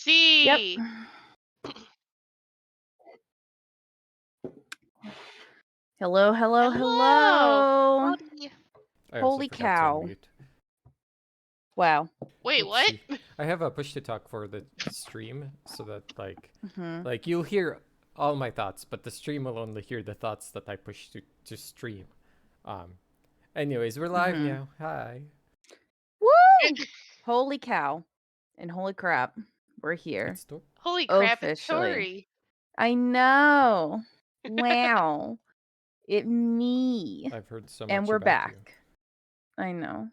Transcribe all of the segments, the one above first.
Yep. See. Hello, hello, Hello. hello. Howdy. I also Holy forgot to cow. unmute. Wow. Wait, what? Oopsie. I have a push to talk for the stream so that hmm you'll hear all my thoughts, but the stream will only hear the thoughts that I push to stream. Anyways, we're live hmm now. Hi. Woo! Holy cow. And holy crap. We're here. It's Tor. Holy crap, it's Officially. Tori. I know. Wow. Me. I've heard so And much we're about back. you. I know.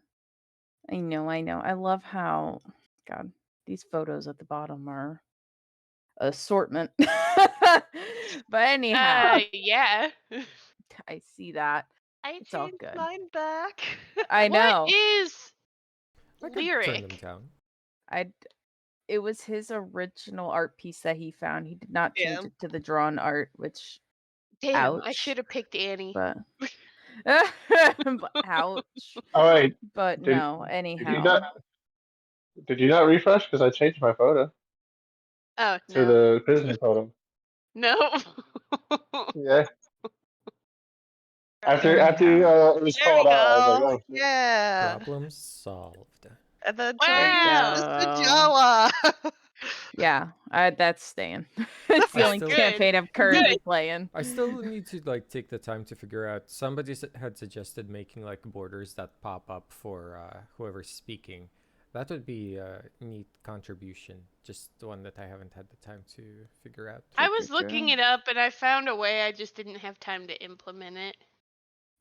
I love how, God, these photos at the bottom are assortment. But anyhow, Yeah. I see that. I It's all changed good. mine back. I know. What is I could turn them lyric? down. It was his original art piece that he found. He did not change Damn. it to the drawn art, which Damn, I ouch. should have picked Annie. But but ouch. Oh wait, But did no, did you anyhow. not did you not refresh? Because I changed my photo Oh, to no. the prisoner photo. No. Yeah. After Anyhow. it was There we called out, I was like, go. oh shit. Yeah. Problem solved. And then There Tori you uses the go. Jawa. Yeah, that's staying. It's the I only still- campaign I'm currently playing. I still need to take the time to figure out. Somebody had suggested making borders that pop up for whoever's speaking. That would be a neat contribution. Just the one that I haven't had the time to figure out. I was looking it up and I found a way. I just didn't have time to implement it.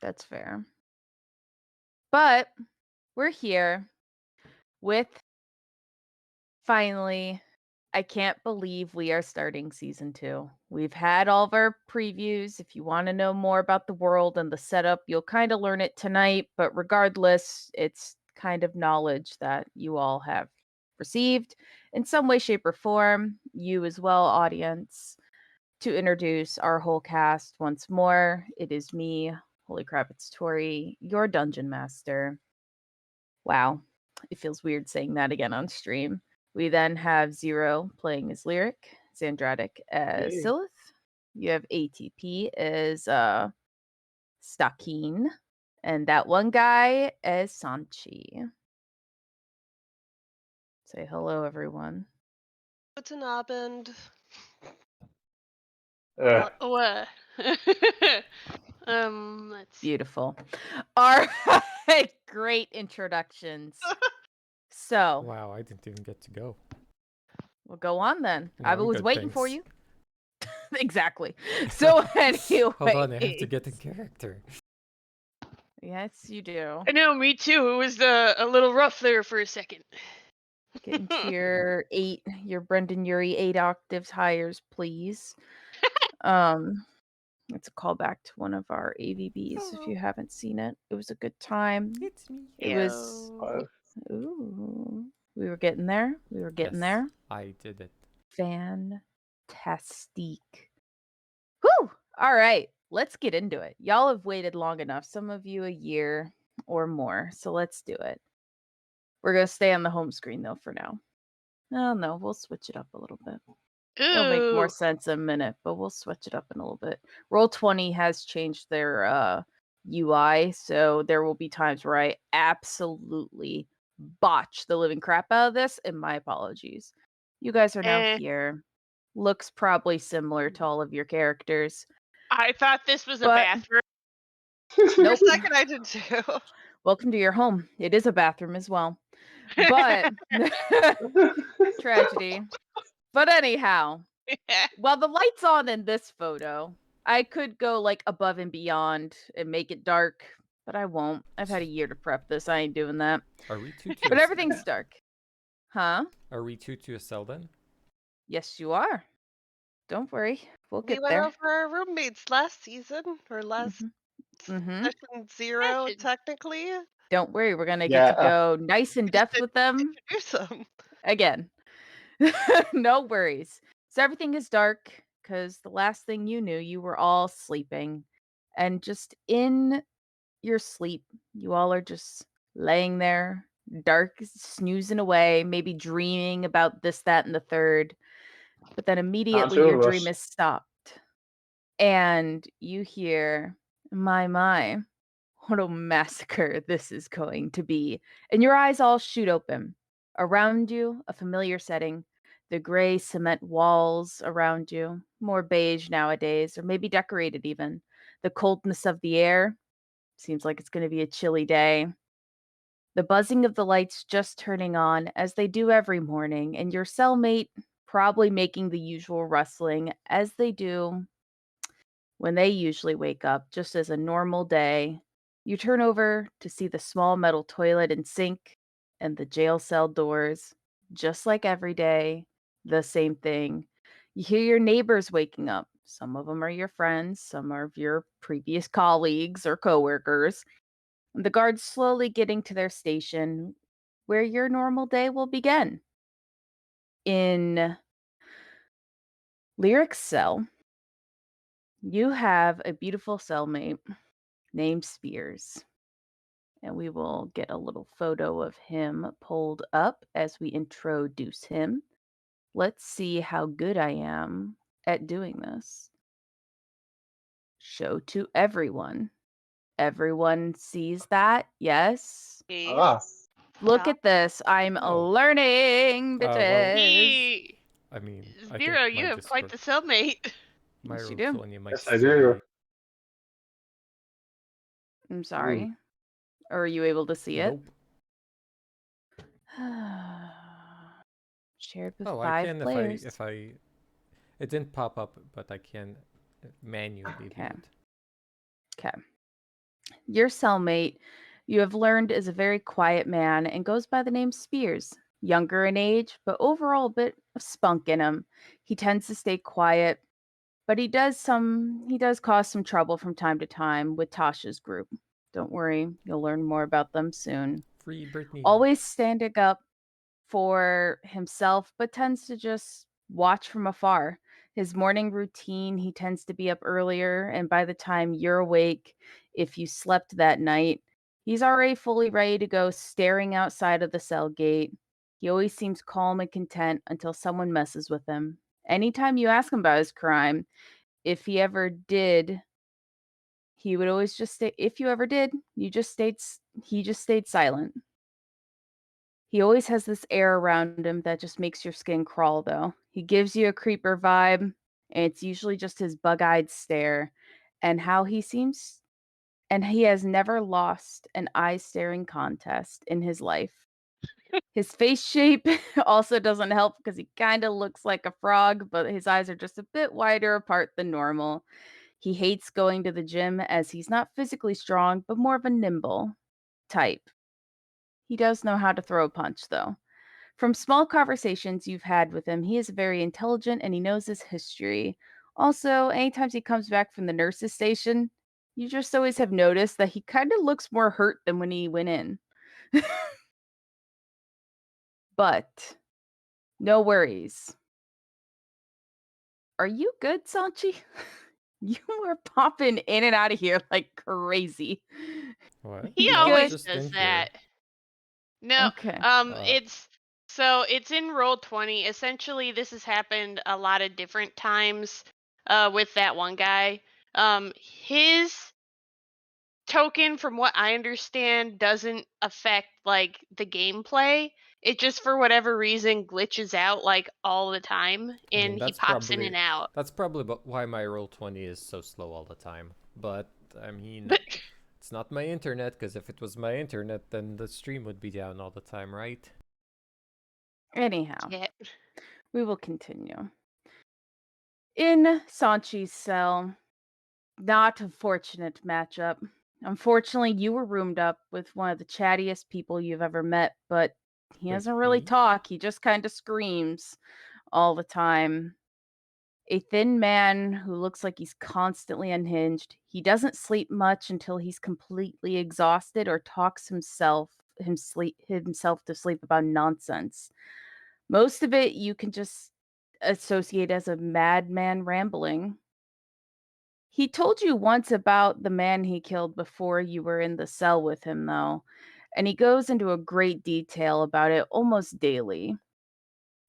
That's fair. But we're here with finally, I can't believe we are starting season 2. We've had all of our previews. If you want to know more about the world and the setup, you'll kind of learn it tonight. But regardless, it's kind of knowledge that you all have received in some way, shape, or form. You as well, audience. To introduce our whole cast once more, it is me. Holy crap, it's Tori, your dungeon master. Wow, it feels weird saying that again on stream. We then have Zero playing as Lyric, Zandratic as Yay. Silith. You have ATP as Stakeen, and that one guy as Sanchi. Say hello, everyone. Guten Abend. What? Let's see. Beautiful. All right, great introductions. So, Wow, I didn't even get to go. we'll go on then. No, I I'm was good, waiting for thanks. you. Exactly. So anyway, Hold on, I have to get in character. Yes, you do. I know, me too. It was a little rough there for a second. Get into your Brendan Urie 8 octaves higher, please. It's a callback to one of our AVBs. If you haven't seen it, it was a good time. It's me. It was. Ooh, we were getting there. We were getting there. I did it. Fantastic. Whew! All right, let's get into it. Y'all have waited long enough. Some of you a year or more. So let's do it. We're gonna stay on the home screen though for now. Oh no, we'll switch it up a little bit. It'll make more sense in a minute, but we'll switch it up in a little bit. Roll20 has changed their UI, so there will be times where I absolutely botch the living crap out of this, and my apologies. You guys are now here. Looks probably similar to all of your characters. I thought this was a But- bathroom. For a second, I did too. Welcome to your home. It is a bathroom as well. But tragedy. But anyhow, while the light's on in this photo, I could go above and beyond and make it dark, but I won't. I've had a year to prep this. I ain't doing that. Are we two But everything's dark. Huh? Are we two to a cell then? Yes, you are. Don't worry. We'll We get went there. over our roommates last season, or last Mhm. session 0, Session. technically. Don't worry. We're going to get to go nice in depth with them Introduce them. again. No worries. So everything is dark because the last thing you knew, you were all sleeping. And just in your sleep, you all are just laying there dark, snoozing away, maybe dreaming about this, that, and the third. But then Not immediately two your of dream us. is stopped. And you hear, my, what a massacre this is going to be. And your eyes all shoot open. Around you, a familiar setting, the gray cement walls around you, more beige nowadays, or maybe decorated even. The coldness of the air, seems like it's going to be a chilly day. The buzzing of the lights just turning on, as they do every morning, and your cellmate probably making the usual rustling, as they do when they usually wake up just as a normal day. You turn over to see the small metal toilet and sink and the jail cell doors, just like every day, the same thing. You hear your neighbors waking up. Some of them are your friends, some are your previous colleagues or coworkers. The guards slowly getting to their station where your normal day will begin. In Lyric's cell, you have a beautiful cellmate named Spears. And we will get a little photo of him pulled up as we introduce him. Let's see how good I am at doing this. Show to everyone. Everyone sees that? Yes. Ah, Look Yeah. at this. I'm Oh. learning, Well, bitches. He I mean, I think Zero, you have quite the cellmate. my Yes, you roll do. 20 might yes, I still do. be. I'm Mm. sorry. Or are you able to see it? Nope. Shared with Oh, I 5 can players. if I it didn't pop up, but I can manually view Okay. it. Okay. Your cellmate, you have learned, is a very quiet man and goes by the name Spears. Younger in age, but overall a bit of spunk in him. He tends to stay quiet, but he does cause some trouble from time to time with Tasha's group. Don't worry, you'll learn more about them soon. Free Britney. Always standing up for himself, but tends to just watch from afar. His morning routine, he tends to be up earlier, and by the time you're awake, if you slept that night, he's already fully ready to go, staring outside of the cell gate. He always seems calm and content until someone messes with him. Anytime you ask him about his crime, if he ever did, he would always just say, if you ever did, he just stayed silent. He always has this air around him that just makes your skin crawl, though. He gives you a creeper vibe, and it's usually just his bug-eyed stare and how he seems, and he has never lost an eye-staring contest in his life. His face shape also doesn't help because he kinda looks like a frog, but his eyes are just a bit wider apart than normal. He hates going to the gym as he's not physically strong, but more of a nimble type. He does know how to throw a punch, though. From small conversations you've had with him, he is very intelligent and he knows his history. Also, anytime he comes back from the nurse's station, you just always have noticed that he kind of looks more hurt than when he went in. But no worries. Are you good, Sanchi? You are popping in and out of here like crazy. What? He You I was good? always just does in here. that. No, Okay. Uh, it's in roll 20. Essentially, this has happened a lot of different times with that one guy. His token, from what I understand, doesn't affect like the gameplay. It just for whatever reason glitches out like all the time I mean, and he pops in and out. that's probably why my roll 20 is so slow all the time. But I mean, But it's not my internet, because if it was my internet, then the stream would be down all the time, right? Anyhow, yeah. we will continue. In Sanchi's cell, not a fortunate matchup. Unfortunately, you were roomed up with one of the chattiest people you've ever met, but he Wait, doesn't really me? talk. He just kind of screams all the time. A thin man who looks like he's constantly unhinged. He doesn't sleep much until he's completely exhausted or talks himself to sleep about nonsense. Most of it you can just associate as a madman rambling. He told you once about the man he killed before you were in the cell with him, though, And he goes into a great detail about it almost daily,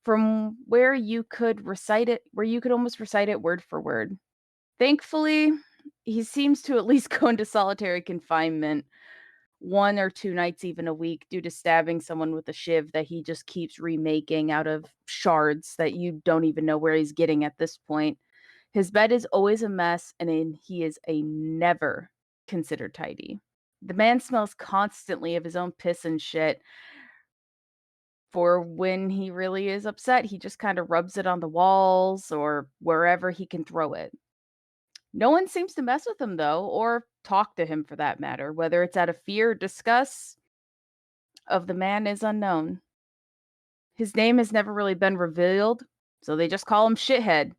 from where you could almost recite it word for word. Thankfully, he seems to at least go into solitary confinement 1 or 2 nights even a week due to stabbing someone with a shiv that he just keeps remaking out of shards that you don't even know where he's getting at this point. His bed is always a mess, and he is a never considered tidy. The man smells constantly of his own piss and shit. For when he really is upset, he just kind of rubs it on the walls or wherever he can throw it. No one seems to mess with him though, or talk to him for that matter, whether it's out of fear or disgust of the man is unknown. His name has never really been revealed, so they just call him Shithead.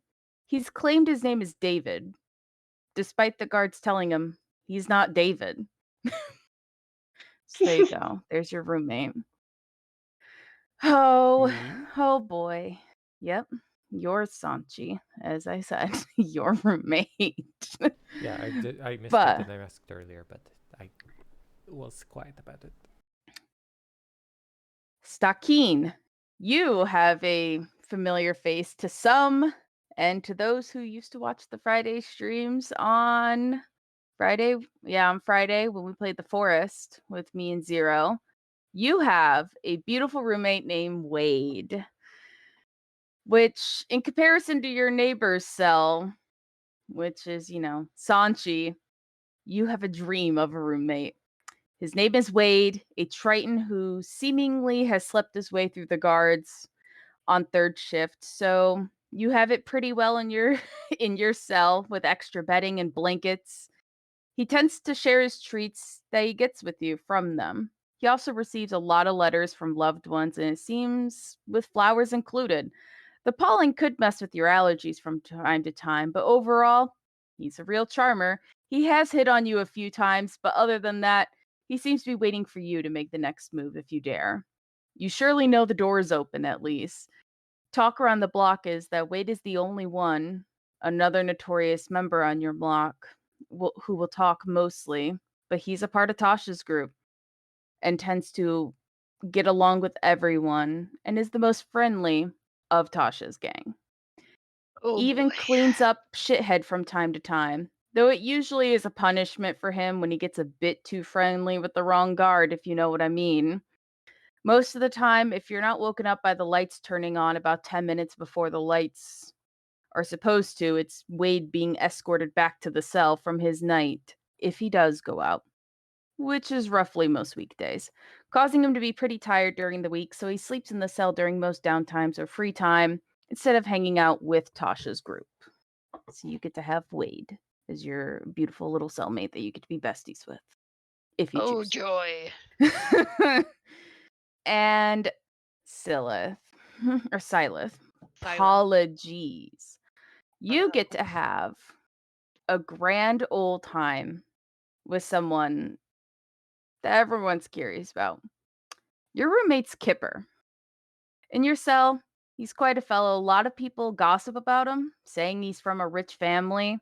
He's claimed his name is David, despite the guards telling him he's not David. So there you go. There's your roommate. Oh, Me? oh boy. Yep. You're Sanchi, as I said, your roommate. Yeah, I missed it But and I asked earlier, but I was quiet about it. Stakeen, you have a familiar face to some, and to those who used to watch the Friday streams on Friday. Yeah, on Friday when we played the Forest with me and Zero. You have a beautiful roommate named Wade, which, in comparison to your neighbor's cell, which is, Sanchi, you have a dream of a roommate. His name is Wade, a Triton who seemingly has slept his way through the guards on third shift. So you have it pretty well in your in your cell with extra bedding and blankets. He tends to share his treats that he gets with you from them. He also receives a lot of letters from loved ones, and it seems with flowers included. The pollen could mess with your allergies from time to time, but overall, he's a real charmer. He has hit on you a few times, but other than that, he seems to be waiting for you to make the next move if you dare. You surely know the door is open, at least. Talk around the block is that Wade is the only one, another notorious member on your block, who will talk mostly, but he's a part of Tasha's group and tends to get along with everyone and is the most friendly of Tasha's gang. Oh Even boy. cleans up shithead from time to time, though it usually is a punishment for him when he gets a bit too friendly with the wrong guard, if you know what I mean. Most of the time, if you're not woken up by the lights turning on about 10 minutes before the lights are supposed to, it's Wade being escorted back to the cell from his night, if he does go out, which is roughly most weekdays, causing him to be pretty tired during the week, so he sleeps in the cell during most downtimes or free time instead of hanging out with Tasha's group. So you get to have Wade as your beautiful little cellmate that you get to be besties with, if you Oh choose. joy. And Silith, or Silith, Silent. apologies. You get to have a grand old time with someone that everyone's curious about. Your roommate's Kipper. In your cell, he's quite a fellow. A lot of people gossip about him, saying he's from a rich family.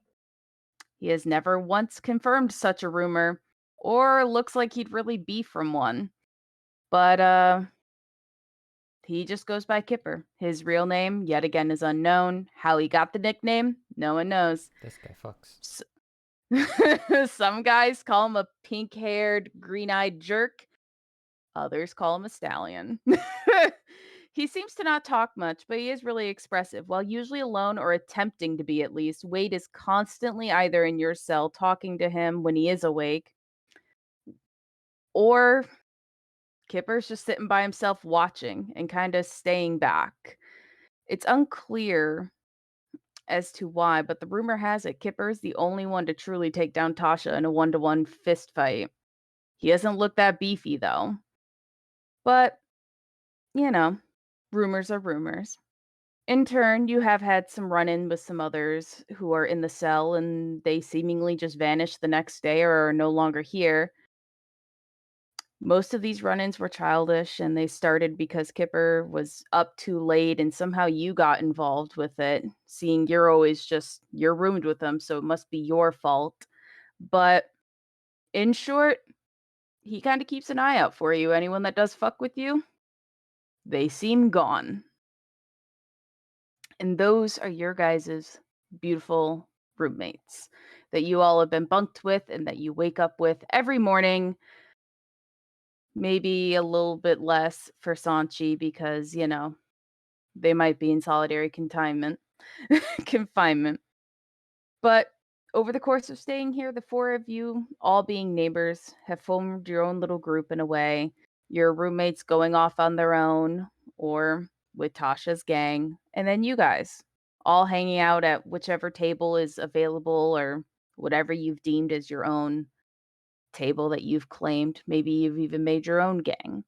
He has never once confirmed such a rumor, or looks like he'd really be from one. But he just goes by Kipper. His real name, yet again, is unknown. How he got the nickname, no one knows. This guy fucks. Some guys call him a pink-haired, green-eyed jerk. Others call him a stallion. He seems to not talk much, but he is really expressive. While usually alone or attempting to be at least, Wade is constantly either in your cell talking to him when he is awake, or Kipper's just sitting by himself watching and kind of staying back. It's unclear as to why, but the rumor has it Kipper's the only one to truly take down Tasha in a one-to-one fist fight. He doesn't look that beefy, though. But, you know, rumors are rumors. In turn, you have had some run-in with some others who are in the cell, and they seemingly just vanish the next day or are no longer here. Most of these run-ins were childish, and they started because Kipper was up too late, and somehow you got involved with it, seeing you're roomed with him, so it must be your fault. But in short, he kind of keeps an eye out for you. Anyone that does fuck with you, they seem gone. And those are your guys' beautiful roommates that you all have been bunked with and that you wake up with every morning. Maybe a little bit less for Sanchi because, they might be in solitary confinement. confinement. But over the course of staying here, the four of you, all being neighbors, have formed your own little group in a way. Your roommates going off on their own or with Tasha's gang, and then you guys all hanging out at whichever table is available or whatever you've deemed as your own table that you've claimed. Maybe you've even made your own gang.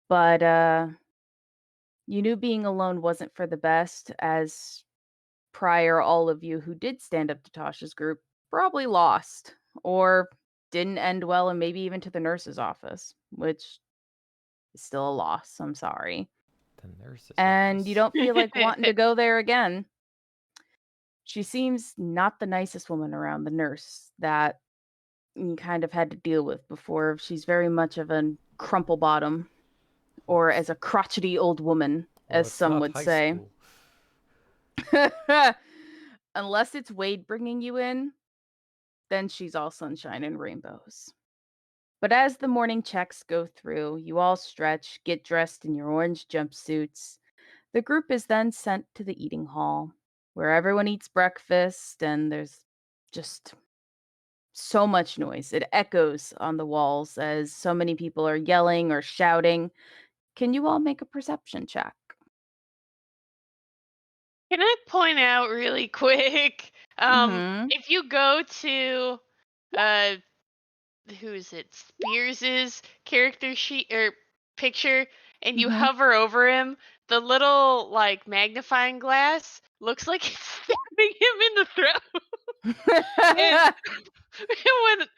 But you knew being alone wasn't for the best, as prior all of you who did stand up to Tasha's group probably lost or didn't end well, and maybe even to the nurse's office, which is still a loss. I'm sorry. The nurse's And you office. don't feel like wanting to go there again. She seems not the nicest woman around, the nurse that you kind of had to deal with before. She's very much of a crumple bottom, Well, or as a crotchety old woman, well, as it's some not would high say. school. Unless it's Wade bringing you in, then she's all sunshine and rainbows. But as the morning checks go through, you all stretch, get dressed in your orange jumpsuits. The group is then sent to the eating hall, where everyone eats breakfast, and there's just so much noise. It echoes on the walls as so many people are yelling or shouting. Can you all make a perception check? Can I point out really quick? Mm-hmm. If you go to uh who is it? Spears's character sheet or picture and you Mm-hmm. hover over him, the little like magnifying glass looks like it's stabbing him in the throat. And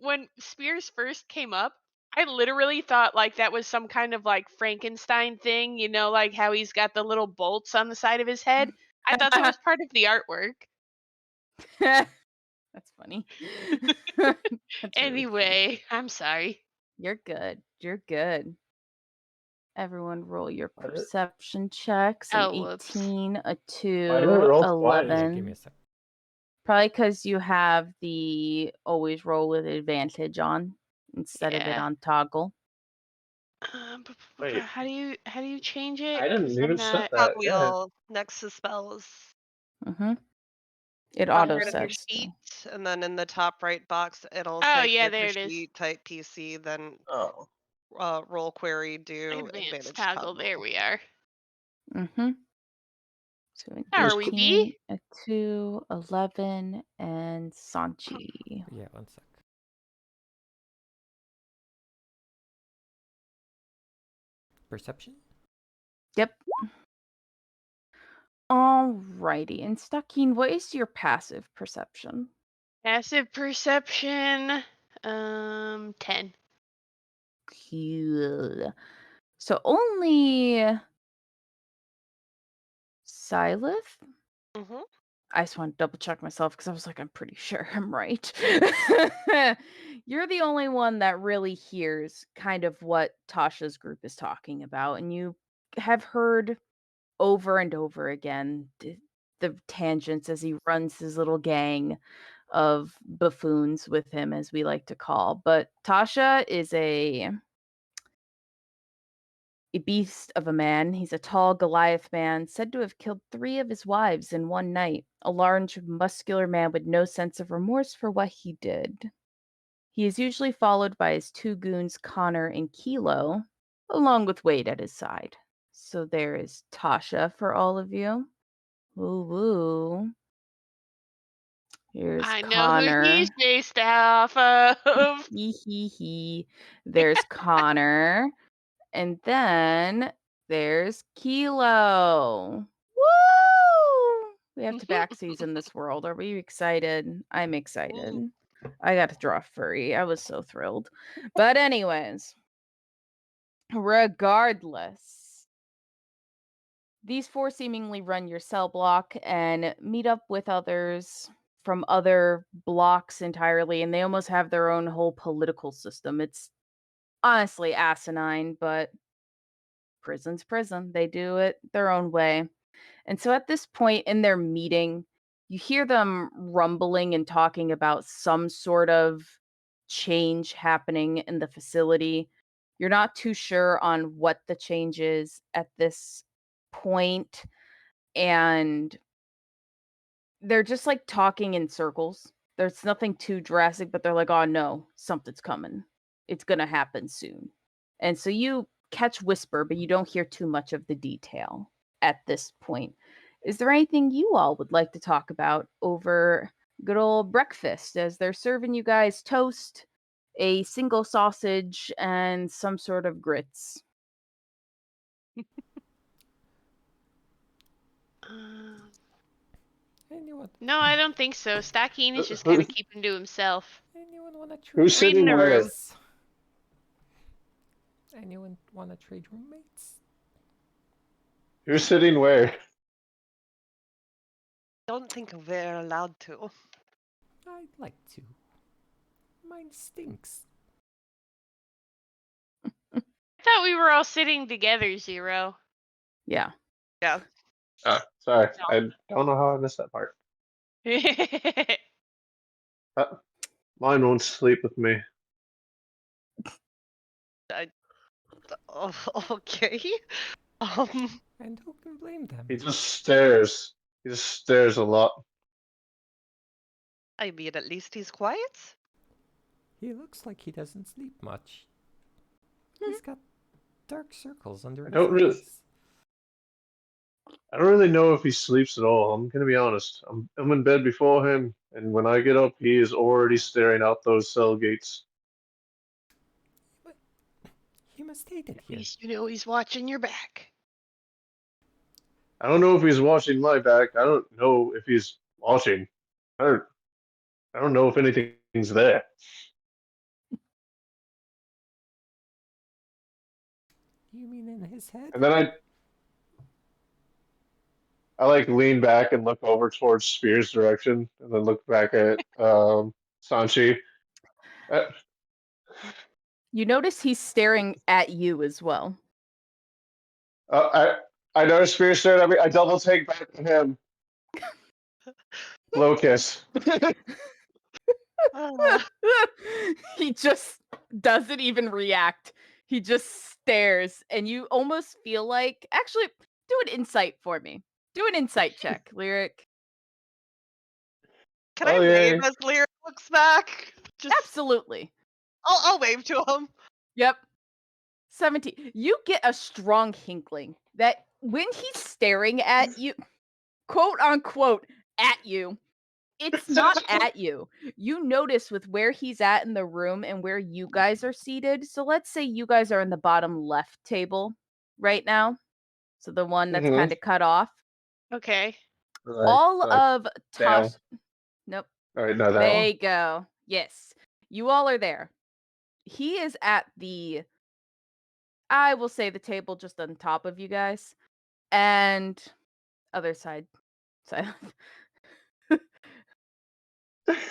when Spears first came up, I literally thought like that was some kind of like Frankenstein thing, like how he's got the little bolts on the side of his head. I thought that was part of the artwork. That's funny. That's really funny. Anyway, I'm sorry. You're good. You're good. Everyone roll your Why did, perception checks. An Oh, whoops. 18, a why did it 2, roll twice? Yeah, give me a 11. sec. Probably because you have the always roll with advantage on instead of it Yeah. on toggle. Wait, How do you change it? I didn't Because I'm even set not. that. Yeah. Cogwheel next to spells. Mm-hmm. It Bottom auto right of your says sheet, to. and then in the top right box, it'll Oh say yeah, character there it is. sheet, type PC, then Oh. roll query, do Advanced advantage toggle. There toggle. we are. Mm-hmm. So an How are we, 18, B? a 2, 11, and Sanchi. Yeah, one sec. Perception? Yep. Alrighty. And Stuckeen, what is your passive perception? Passive perception. 10. Cool. So only Silith? Mm-hmm. I just want to double check myself because I was like, I'm pretty sure I'm right. You're the only one that really hears kind of what Tasha's group is talking about, and you have heard over and over again the tangents as he runs his little gang of buffoons with him, as we like to call. But Tasha is a beast of a man. He's a tall Goliath man, said to have killed 3 of his wives in one night. A large, muscular man with no sense of remorse for what he did. He is usually followed by his 2 goons, Connor and Kilo, along with Wade at his side. So there is Tasha for all of you. Woo woo. Here's I know who he's Connor. based off of. Hee hee hee. There's Connor. And then there's Kilo. Woo! We have tabaxis in this world. Are we excited? I'm excited. Ooh. I got to draw furry. I was so thrilled. But anyways, regardless, these 4 seemingly run your cell block and meet up with others from other blocks entirely, and they almost have their own whole political system. It's honestly asinine, but prison's prison. They do it their own way. And so at this point in their meeting, you hear them rumbling and talking about some sort of change happening in the facility. You're not too sure on what the change is at this point, and they're just like talking in circles. There's nothing too drastic, but they're like, "Oh no, something's coming. It's gonna happen soon." And so you catch whisper, but you don't hear too much of the detail at this point. Is there anything you all would like to talk about over good old breakfast as they're serving you guys toast, a single sausage, and some sort of grits? Uh, Anyone, no, I don't think so. Stocking is just kind Who, of keeping to himself. anyone wanna trade who's Reading sitting the where? room. roommates? Anyone wanna trade roommates? Who's sitting where? Don't think we're allowed to. I'd like to. Mine stinks. I thought we were all sitting together, Zero. Yeah. Yeah. Sorry, I don't know how I missed that part. Uh, Mine won't sleep with me. Oh, okay. Um, And who can blame them? He just stares. He just stares a lot. I mean, at least he's quiet. He looks like he doesn't sleep much. He's got dark circles under I his don't really, eyes. I don't really know if he sleeps at all. I'm gonna be honest. I'm in bed before him, and when I get up, he is already staring out those cell gates. But he must hate it At here. least you know he's watching your back. I don't know if he's watching my back. I don't know if he's watching. I don't. I don't know if anything's there. You mean in his head? And then I like lean back and look over towards Spears' direction, and then look back at Sanchi. Uh, You notice he's staring at you as well. I noticed Spears stared at me. I double take back to him. Low kiss. Ah, He just doesn't even react. He just stares, and you almost feel like actually do an insight for me. Do an insight check, Lyric. can I Oh wave yeah. as Lyric looks back? Just, Absolutely. I'll wave to him. Yep. 17. You get a strong hinkling that when he's staring at you, quote unquote, at you, it's not at you. You notice with where he's at in the room and where you guys are seated. So let's say you guys are in the bottom left table right now. So the one that's Mm-hmm. kind of cut off. Okay. Right. All Like of Tosh. down. Nope. All right, no, that There one. you go. Yes. You all are there. He is at the, I will say, the table just on top of you guys. And other side. Side.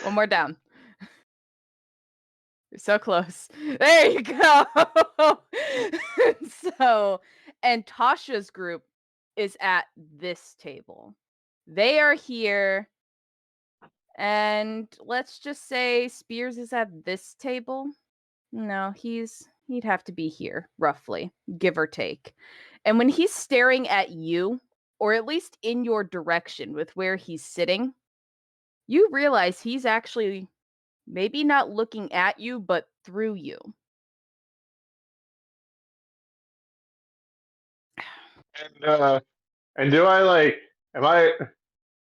One more down. You're so close. There you go. So, and Tasha's group is at this table. They are here, and let's just say Spears is at this table. No, he'd have to be here, roughly, give or take. And when he's staring at you, or at least in your direction with where he's sitting, you realize he's actually maybe not looking at you, but through you. And do I like? Am I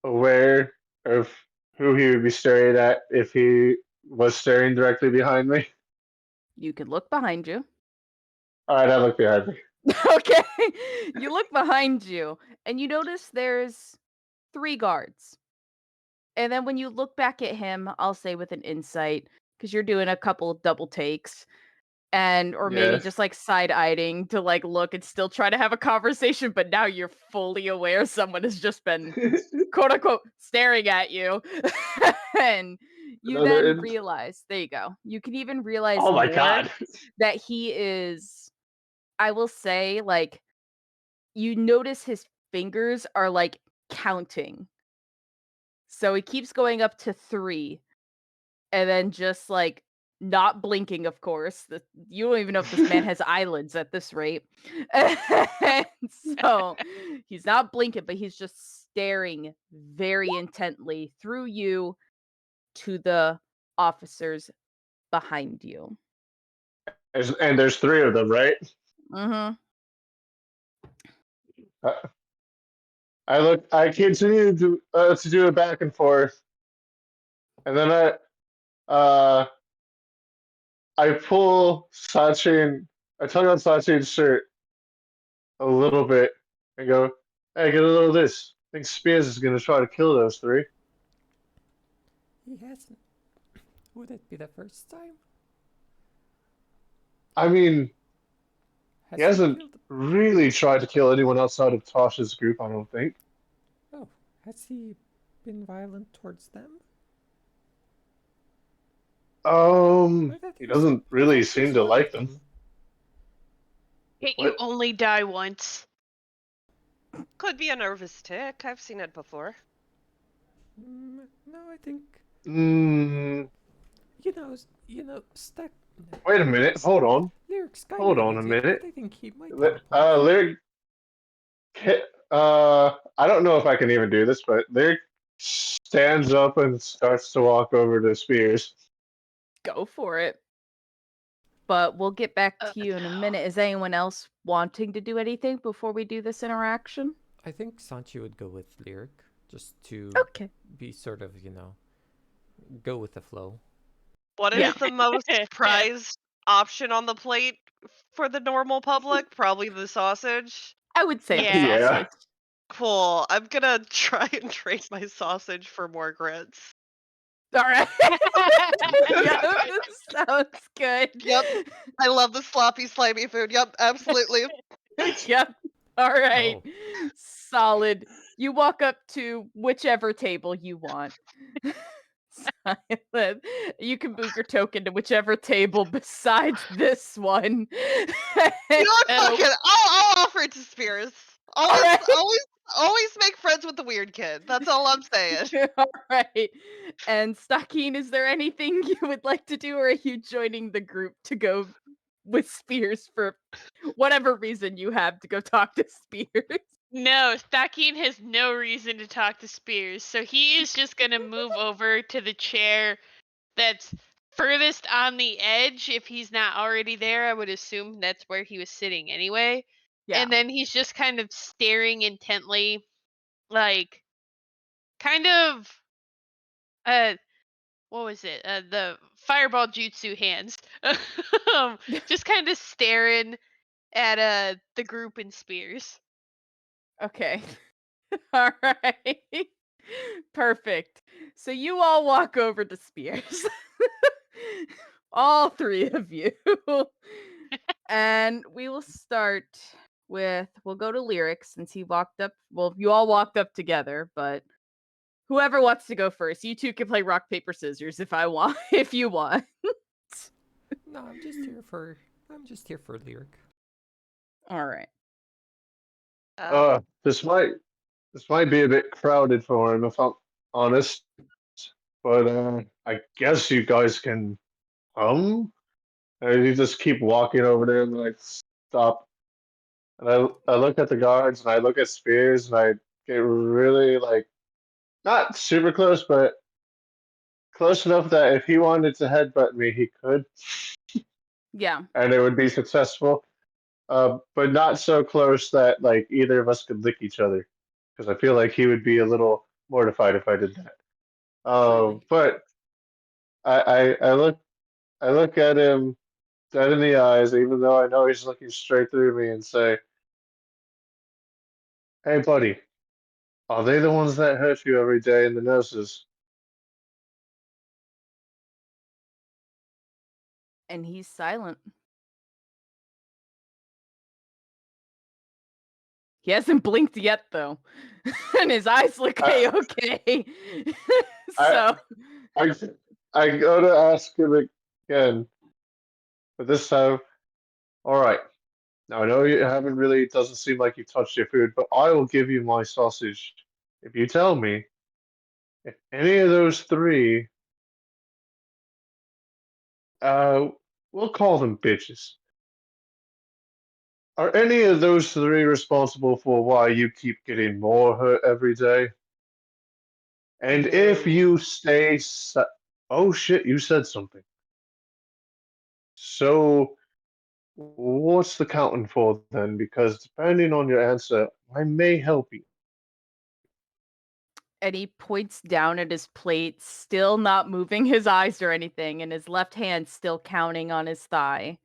aware of who he would be staring at if he was staring directly behind me? You could look behind you. All right, I look behind me. Okay. You look behind you and you notice there's 3 guards. And then when you look back at him, I'll say with an insight, because you're doing a couple double takes, and or maybe Yeah. just like side-eyeing to like look and still try to have a conversation, but now you're fully aware someone has just been quote unquote staring at you. And you Another then in. realize, there you go. You can even realize Oh my more god. that he is, I will say, like, you notice his fingers are like counting. So he keeps going up to 3 and then just like not blinking, of course. You don't even know if this man has eyelids at this rate. And so he's not blinking, but he's just staring very intently through you to the officers behind you. And there's 3 of them, right? Mhm. Uh, I continue to do it back and forth, and then uh I pull Sachin, I tug on Sachin's shirt a little bit and go, "Hey, get a little of this. I think Spears is gonna try to kill those 3." He hasn't. Would it be the first time? I mean, he Has he hasn't killed? really tried to kill anyone outside of Tasha's group, I don't think. Oh, has he been violent towards them? He doesn't I really thought he was seem to one of like them. them. Can't you What? only die once? Could be a nervous tick. I've seen it before. No, I think Mm, Stack. wait a minute. Lyric's kind Hold of an on a idiot, minute. but I think he might have a point. Lyric. I don't know if I can even do this, but Lyric stands up and starts to walk over to Spears. Go for it. But we'll get back to you in a No. minute. Is anyone else wanting to do anything before we do this interaction? I think Sanchi would go with Lyric, just to Okay. be sort of, go with the flow. What Yeah. is the most prized option on the plate for the normal public? Probably the sausage. I would say the Yeah. sausage. Cool. I'm gonna try and trade my sausage for more grits. All right. Yeah, sounds good. Yep. I love the sloppy, slimy food. Yep, absolutely. Yep. All right. Oh. Solid. You walk up to whichever table you want. Silent. You can move your token to whichever table besides this one. You know what? And Fuck it. I'll offer it to Spears. Always, right. always make friends with the weird kid. That's all I'm saying. All right. And Stakeen, is there anything you would like to do, or are you joining the group to go with Spears for whatever reason you have to go talk to Spears? No, Stacking has no reason to talk to Spears, so he is just gonna move over to the chair that's furthest on the edge. If he's not already there, I would assume that's where he was sitting anyway. Yeah. And then he's just kind of staring intently, like, kind of, what was it? The fireball jutsu hands. Just kind of staring at the group in Spears. Okay. All right. Perfect. So you all walk over to Spears. All 3 of you. And we will start with, we'll go to Lyric since he walked up. Well, you all walked up together, but whoever wants to go first, you two can play rock, paper, scissors if I want, if you want. No, I'm just here for Lyric. All right. This might be a bit crowded for him if I'm honest, but I guess you guys can come. And you just keep walking over there and like stop. And I look at the guards and I look at Spears and I get really like not super close, but close enough that if he wanted to headbutt me, he could, Yeah. and it would be successful. But not so close that like either of us could lick each other, because I feel like he would be a little mortified if I did that. Truly. But I look at him dead in the eyes, even though I know he's looking straight through me, and say, "Hey, buddy, are they the ones that hurt you every day in the nurses?" And he's silent. He hasn't blinked yet, though, and his eyes look I, okay. I, So I, I gotta ask him again, but this time, all right. Now I know you haven't really. It doesn't seem like you touched your food, but I will give you my sausage if you tell me if any of those three, uh, we'll call them bitches. Are any of those three responsible for why you keep getting more hurt every day? And if No. you stay, oh shit, you said something. So what's the counting for then? Because depending on your answer, I may help you. and he points down at his plate, still not moving his eyes or anything, and his left hand still counting on his thigh.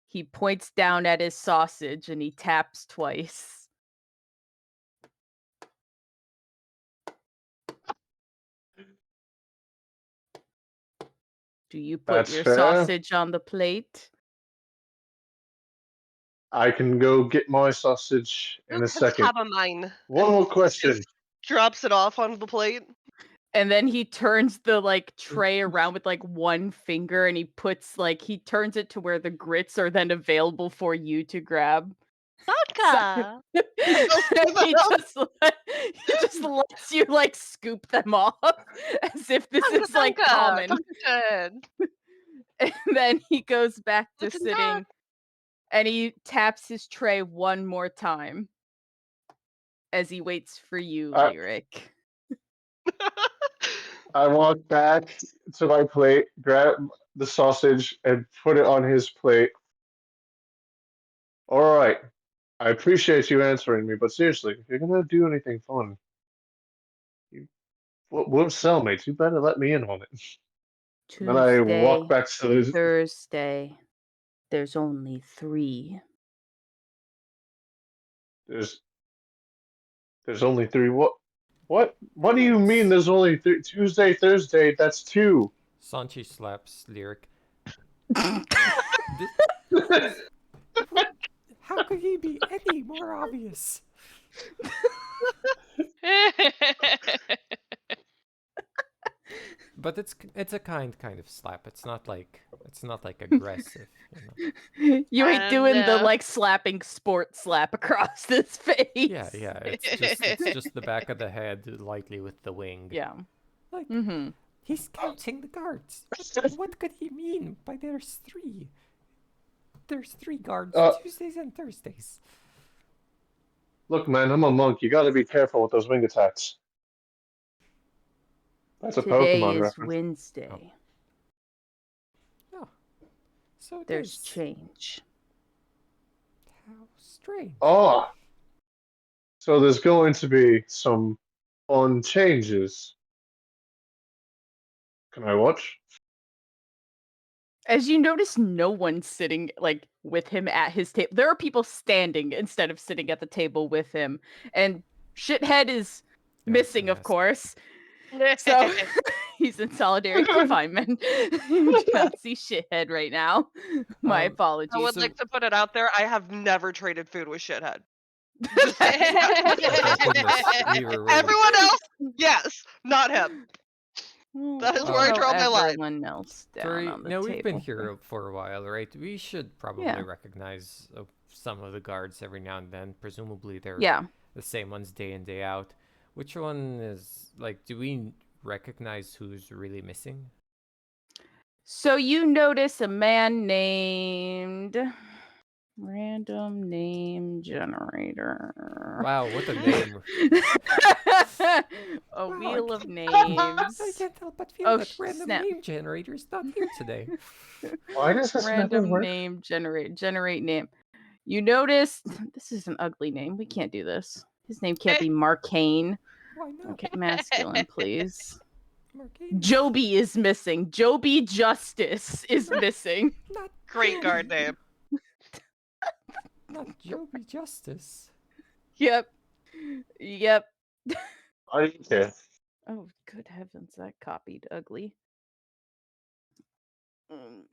He points down at his sausage and he taps twice. Do you put That's your fair. sausage on the plate? I can go get my sausage You in a can second. have a mine. One And more question. just drops it off onto the plate. And then he turns the tray around with one finger and he turns it to where the grits are then available for you to grab. So Vodka. And I'll scoop he it up. just lets you scoop them off as if this Danke, is danke. common. Dankeschön. And then he goes back to Guten Tag. sitting and he taps his tray one more time as he waits for you, I, Lyric. I walk back to my plate, grab the sausage, and put it on his plate. All right. I appreciate you answering me, but seriously, if you're gonna do anything fun, you, we're cellmates. You better let me in on it. And then I walk Tuesday, back to the. Thursday. There's only 3. There's there's only three. What do you mean? Guards. There's only three? Tuesday, Thursday. That's two. Sanchi slaps Lyric. Too This, this, what? How could he be any more obvious? But it's a kind of slap. It's not like aggressive, you know. You ain't doing the No. slapping sport slap across his Yeah, face. yeah. It's just the back of the head lightly with the wing. Yeah. Like Mm-hmm. he's counting the guards. What could he mean by there's 3? There's 3 guards Uh, Tuesdays and Thursdays. look, man, I'm a monk. You got to be careful with those wing attacks. That's a Today Pokemon is reference. Wednesday. Oh, so it There's is. change. How strange. Oh, so there's going to be some fun changes. Can I watch? As you notice, no one's sitting with him at his table. There are people standing instead of sitting at the table with him. And Shithead is Yeah, it's a missing, of mess. course. So he's in solitary confinement. You do not see Shithead right now. My I apologies. would So- like to put it out there. I have never traded food with shithead. Just Thank goodness we were waiting. everyone else, yes, not him. That is We'll where I throw draw my line. everyone else down Furry, on the no, table. we've been here for a while, right? We should probably Yeah. recognize some of the guards every now and then. Presumably they're Yeah. the same ones day in, day out. Which one is, do we recognize who's really missing? So you notice a man named Random Name Generator. Wow, what a name. A Wow, wheel of I names. can't help but feel Oh, that random snap. name generator is not here today. Why does this never Random work? name generate name. You notice this is an ugly name. We can't do this. His name can't be Marcane. Why not? Okay, masculine, please. Marcane is Joby is missing. Joby Justice is missing. not Great Joby. guard name. Not Joby Justice. Yep. Yep. I don't care. Oh, good heavens, that copied ugly. Mm.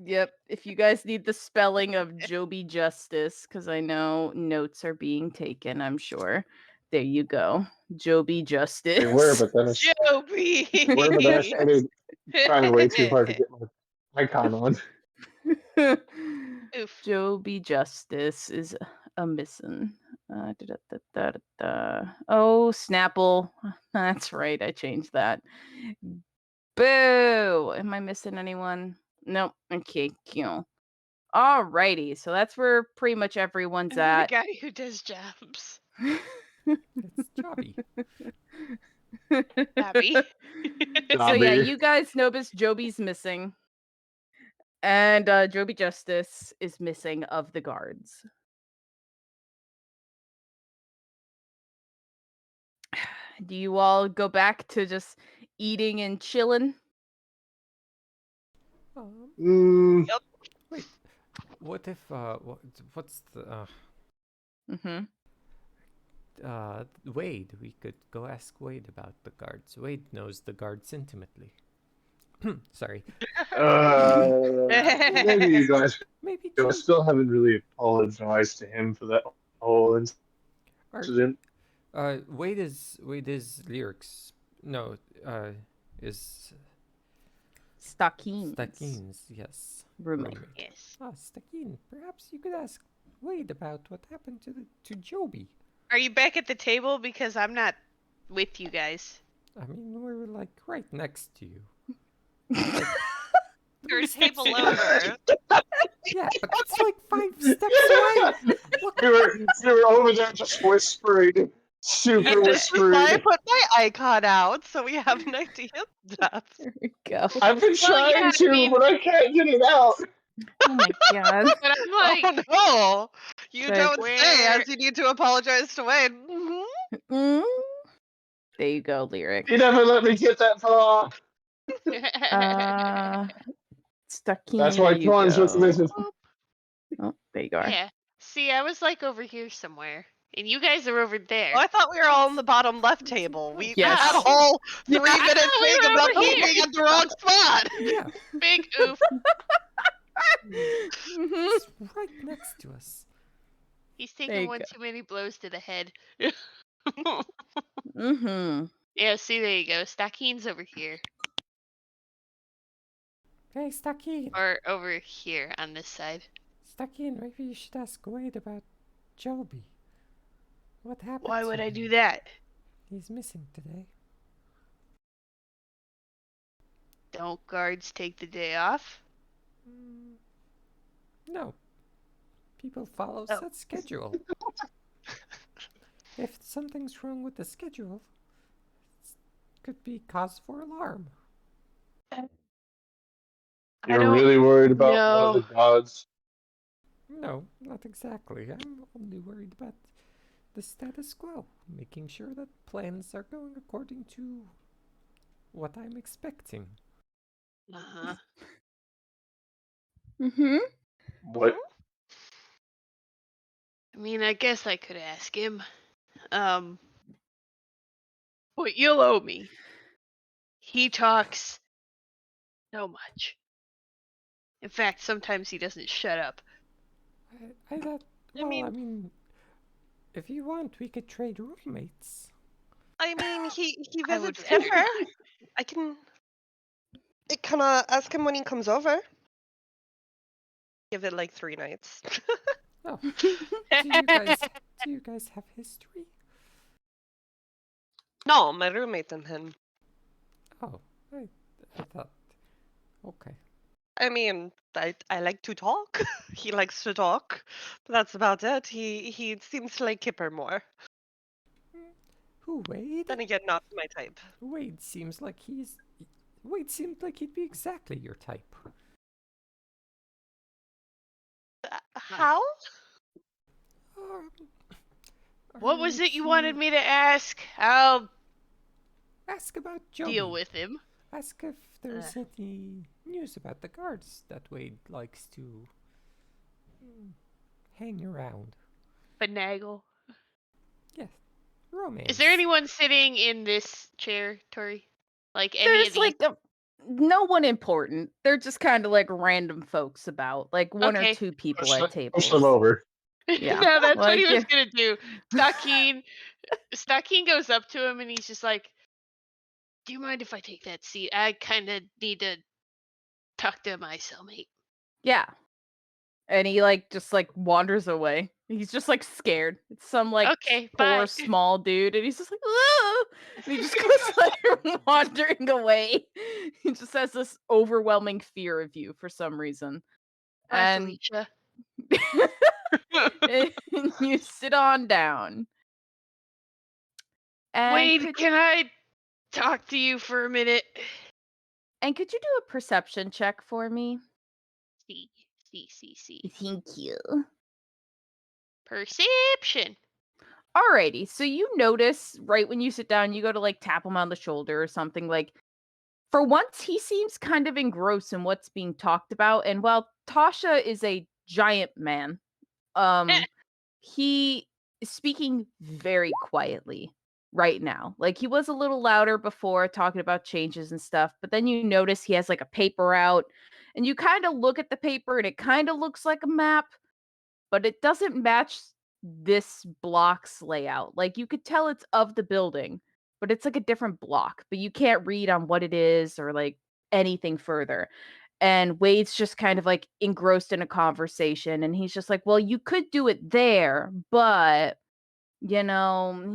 Yep. If you guys need the spelling of Joby Justice, because I know notes are being taken, I'm sure. There you go. Joby They were, Justice. but then it's Joby. were, but then I started trying way too hard to get my icon on. Oof. Joby Justice is a missing. Oh, Snapple. That's right. I changed that. Boo! Am I missing anyone? Nope. Okay, cool. Alrighty, so that's where pretty much everyone's The at. guy who does jobs. It's Jobby. Abby. So yeah, Dobby. you guys notice Joby's missing. And Joby Justice is missing of the guards. Do you all go back to just eating and chilling? Um, Yep. wait. What if what's the Mm-hmm. Wade? We could go ask Wade about the guards. Wade knows the guards intimately. Sorry. Maybe you guys. Maybe I Joe. still haven't really apologized to him for that whole Or incident. Wade is lyrics. No, is Stockings. Stakeen's, yes. Roommate. Yes. Ah, Stakeen. Perhaps you could ask Wade about what happened to Joby. Are you back at the table? Because I'm not with you guys. I mean, we're like right next to you. Your Steps table away. over. Yeah, but it's like 5 steps away. Look, We were over there just whispering, super This is why I whispering. put my icon out, so we have an idea of that. There we go. I've been Well, trying yeah, I to, mean- but I can't get it out. Oh my god. But I'm like, Oh no! You But don't say, where- as you need to apologize to Wade. Mm. There you go, lyric. You never let me get that far. Stuckeen, That's why there you Twan's was go. missing. Oh, there you are. yeah. See, I was like over here somewhere, and you guys are over there. Well, I thought we were all on the bottom left table. We Yes. had a whole Yeah, 3 I minute thought we thing were about over us here. being at the wrong spot. yeah, Big oof. Mhm. it's right next to us. He's There taking you one go. too many blows to the head. Mm-hmm. Yeah, see, there you go. Stackeen's over here. Hey, Stakeen. Or over here on this side. Stakeen, maybe you should ask Wade about Joby. What happened Why to would I him? do that? He's missing today. Don't guards take the day off? Mm, no. People follow Oh. set schedule. If something's wrong with the schedule, it could be cause for alarm. I You're don't really worried about one of know. the gods. No, not exactly. I'm only worried about the status quo, making sure that plans are going according to what I'm expecting. Uh-huh. Mm-hmm. What? I mean, I guess I could ask him. But you'll owe me. He talks so much. In fact, sometimes he doesn't shut up. I thought, I well, mean- I mean, if you want, we could trade roommates. I mean, he I would visits rather Tipper. I can kind of ask him when he comes over. Give it like 3 nights. Oh, do you guys have history? No, my roommate and him. Oh, I thought, okay. I mean, I like to talk. He likes to talk. But that's about it. He seems to like Kipper more. Who, Wade? Then again, not my type. Wade seems like he'd be exactly your type. How? Um, What was aren't it you wanted me to ask? I'll Ask about Joby. deal with him. Ask if there's any news about the guards that Wade likes to hang around. Finagle. Yes, romance. Is there anyone sitting in this chair, Tori? Like any of There's these? like No one important. They're just kind of like random folks about, like one or Okay. two people Push, at push them tables. over. Yeah, No, that's what like he was yeah, gonna do. Stakeen goes up to him and he's just like, "Do you mind if I take that seat? I kind of need to talk to my cellmate." yeah. And he like just like wanders away. He's just like scared. It's some like Okay, poor bye. small dude, and he's just like, "Ah!" And he just goes like wandering away. He just has this overwhelming fear of you for some reason, Bye, and Felicia. and you sit on down. And Wade, could can I talk to you for a minute? could you do a perception check for me? See, see, see, see. Thank you. Perception. Alrighty, so you notice right when you sit down, you go to like tap him on the shoulder or something. Like for once, he seems kind of engrossed in what's being talked about. And while Tasha is a giant man, Eh, um, he is speaking very quietly right now. Like he was a little louder before talking about changes and stuff, but then you notice he has like a paper out, and you kind of look at the paper and it kind of looks like a map, but it doesn't match this block's layout. Like you could tell it's of the building, but it's like a different block, but you can't read on what it is or like anything further. And Wade's just kind of like engrossed in a conversation, and he's just like, "Well, you could do it there, but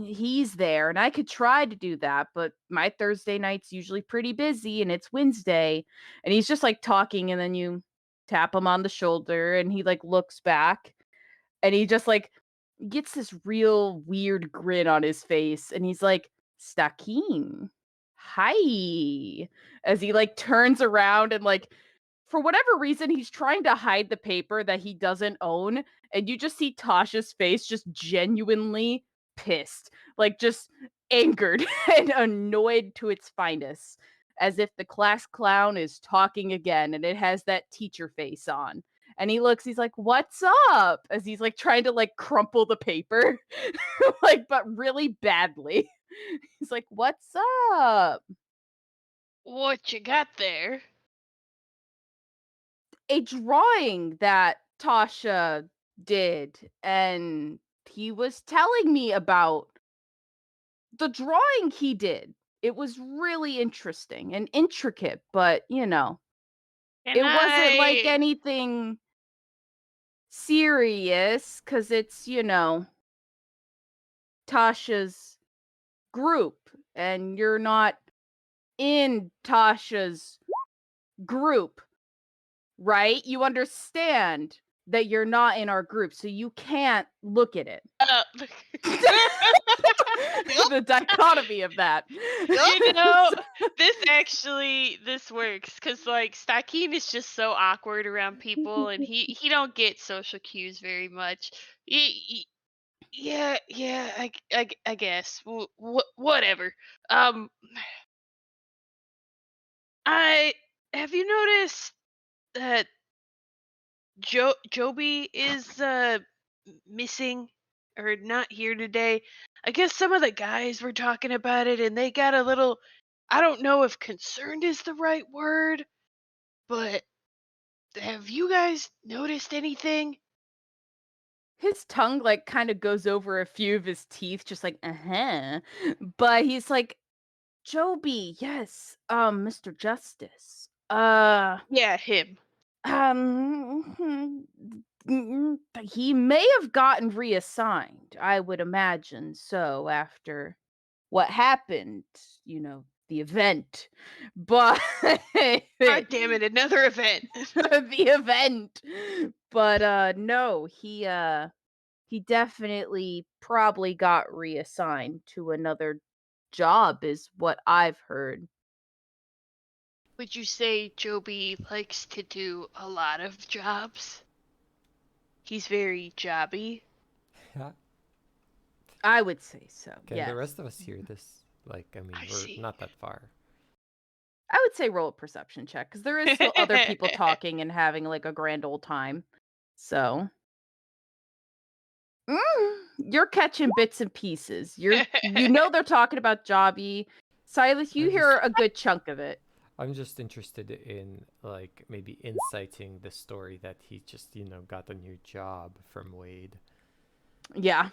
he's there and I could try to do that, but my Thursday night's usually pretty busy and it's Wednesday." And he's just like talking, and then you tap him on the shoulder and he like looks back, and he just like gets this real weird grin on his face, and he's like, "Stakim, hi," as he like turns around and like for whatever reason he's trying to hide the paper that he doesn't own, and you just see Tasha's face just genuinely pissed, like just angered and annoyed to its finest, as if the class clown is talking again, and it has that teacher face on. And he's like, "What's up?" As he's like trying to like crumple the paper, like, but really badly. He's like, "What's up?" what you got there? A drawing that Tasha did, and he was telling me about the drawing he did. It was really interesting and intricate, but Can it wasn't like I? anything serious because it's, Tasha's group, and you're not in Tasha's group, right? You understand that you're not in our group, so you can't look at it. Uh, Yup, The dichotomy of that. yup. you know, this works because like Stakeen is just so awkward around people, and he don't get social cues very much. Yeah, yeah, I guess. Whatever. Um, I have you noticed that Joby is missing or not here today? I guess some of the guys were talking about it, and they got a little. I don't know if concerned is the right word, but have you guys noticed anything? His tongue like kind of goes over a few of his teeth, just like uh-huh. But he's like, "Joby, yes, Mr. Justice. Yeah, him. Um, he may have gotten reassigned, I would imagine so, after what happened, the event. But God damn it, another event. the event. But no, he definitely probably got reassigned to another job is what I've heard. Would you say Joby likes to do a lot of jobs? He's very jobby. Yeah. I would say so. Can Yes. the rest of us hear this? Like, I mean, I we're see. not that far. I would say roll a perception check because there is still other people talking and having like a grand old time. So you're catching bits and pieces. They're talking about Jobby. Silas, you I'm just hear a good chunk of it. I'm just interested in like maybe inciting the story that he just got a new job from Wade. Yeah.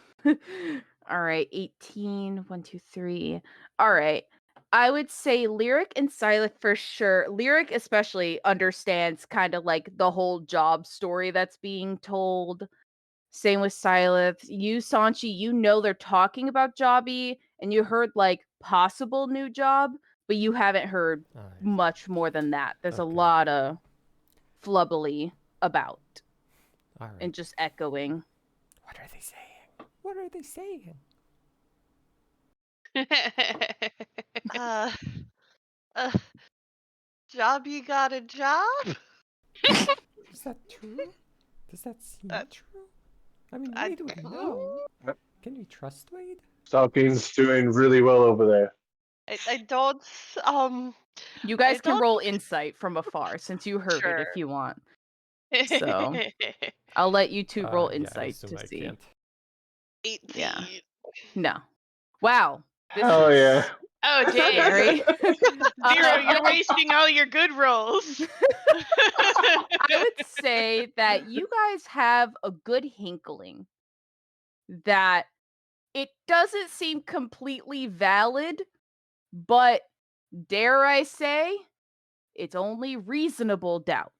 All right, 18, 1, 2, 3. All right. I would say Lyric and Silent for sure. Lyric especially understands kind of like the whole job story that's being told. Same with Silent. You, Sanchi, you know they're talking about Jobby, and you heard like possible new job, but you haven't heard Alright. much more than that. There's a Okay. lot of flubbly about All right. and just echoing. What are they saying? What are they saying? Uh, uh, Jobby got a job? Is that true? Does that seem Uh, true? I mean, I, Wade would know. Can we trust Wade? Stalking's doing really well over there. I don't, um, You I guys can don't, roll insight from afar since you heard it sure. if you want. So I'll let you two roll Yeah, I insight assume to I see. can't. 18. Yeah. No. Wow. This Hell is yeah. Oh, dang. scary. Zero, you're I, wasting all your good rolls. I would say that you guys have a good hinkling that it doesn't seem completely valid, but dare I say, it's only reasonable doubt.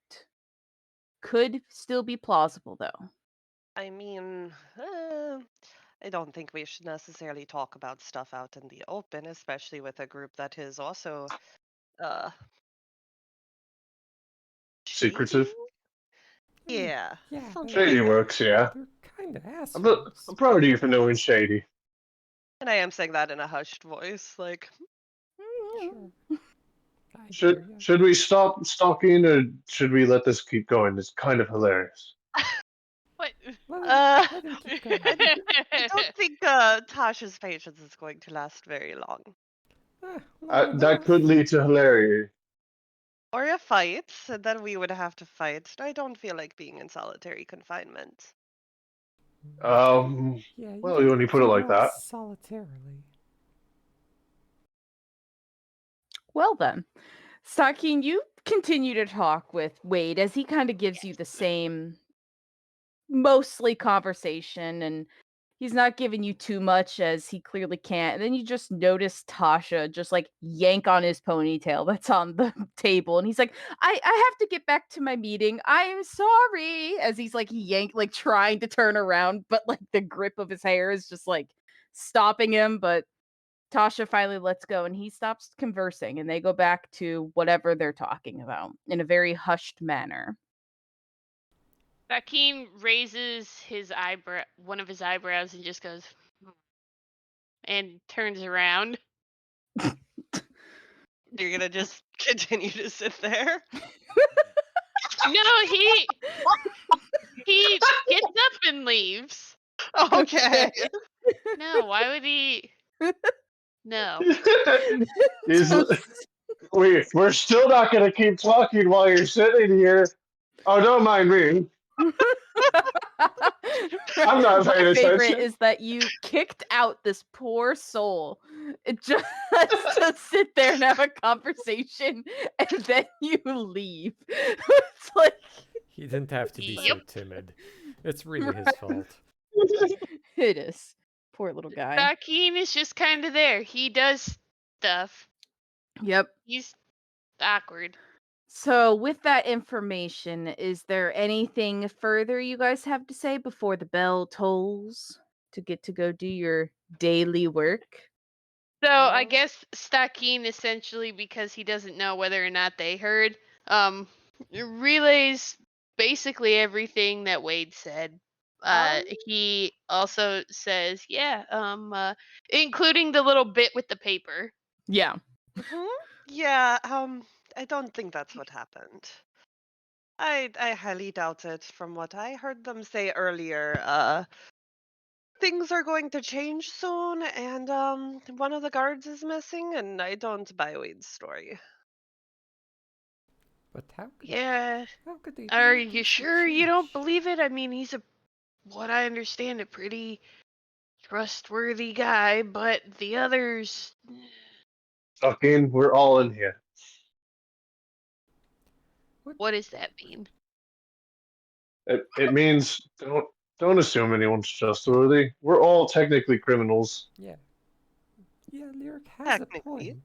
Could still be plausible though. I mean, I don't think we should necessarily talk about stuff out in the open, especially with a group that is also uh shady. Secretive. Yeah, Yeah, something they're like Shady that. works, yeah. they're kind of I'm, assholes. I'm proud of you for knowing Shady. And I am saying that in a hushed voice, like, Sure, I hear Should ya. should we stop stalking or should we let this keep going? It's kind of hilarious. What? uh, Let him keep I, going. I don't think Tasha's patience is going to last very long. Long That enough. could lead to hilarity. Or a fight, and then we would have to fight. I don't feel like being in solitary confinement. Yeah, you Well, don't when you get put to it like walk that. solitarily. Well then, Sakin, you continue to talk with Wade as he kind of gives you the same mostly conversation, and he's not giving you too much as he clearly can't. And then you just notice Tasha just like yank on his ponytail that's on the table, and he's like, I have to get back to my meeting. I'm sorry. As he's like yank like trying to turn around, but like the grip of his hair is just like stopping him, but Tasha finally lets go and he stops conversing and they go back to whatever they're talking about in a very hushed manner. Sakin raises one of his eyebrows, and just goes, "Hmm," and turns around. You're gonna just continue to sit there? No, he gets up and leaves. Okay. No, why would he? No. He's, Just- we're still not going to keep talking while you're sitting here. Oh, don't mind me. I'm not My paying favorite attention. is that you kicked out this poor soul just to sit there and have a conversation and then you leave. It's like He didn't have to be Yep. so timid. It's really his right, fault. it is. Poor little guy. Sakin is just kind of there. He does stuff. Yep. He's awkward. So, with that information, is there anything further you guys have to say before the bell tolls to get to go do your daily work? So I Um, guess Stakin, essentially, because he doesn't know whether or not they heard, relays basically everything that Wade said. um, He also says, yeah, including the little bit with the paper. Yeah. mhm. Yeah, I don't think that's what happened. I highly doubt it from what I heard them say earlier. Things are going to change soon, and one of the guards is missing, and I don't buy Wade's story. But Yeah. how could they Are know you things would sure you don't change? believe it? I mean, he's what I understand, a pretty trustworthy guy, but the others. Fucking, we're all in here. What does that mean? It means don't assume anyone's trustworthy. We're all technically criminals. Yeah. Yeah, Lyric has a Technically. point.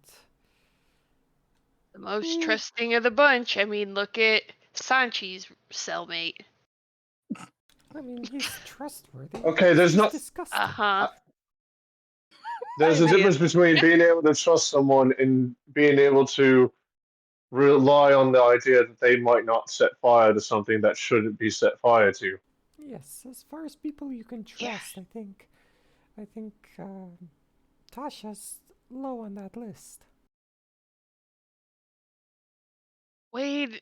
The most Hmm. trusting of the bunch. I mean, look at Sanchi's cellmate. I mean, he's trustworthy. Okay, He's there's just not. Uh disgusting. huh. There's I a mean, difference between being able to trust someone and being able to rely on the idea that they might not set fire to something that shouldn't be set fire to. Yes, as far as people you can Yeah. trust, I think Tasha's low on that list. Wade,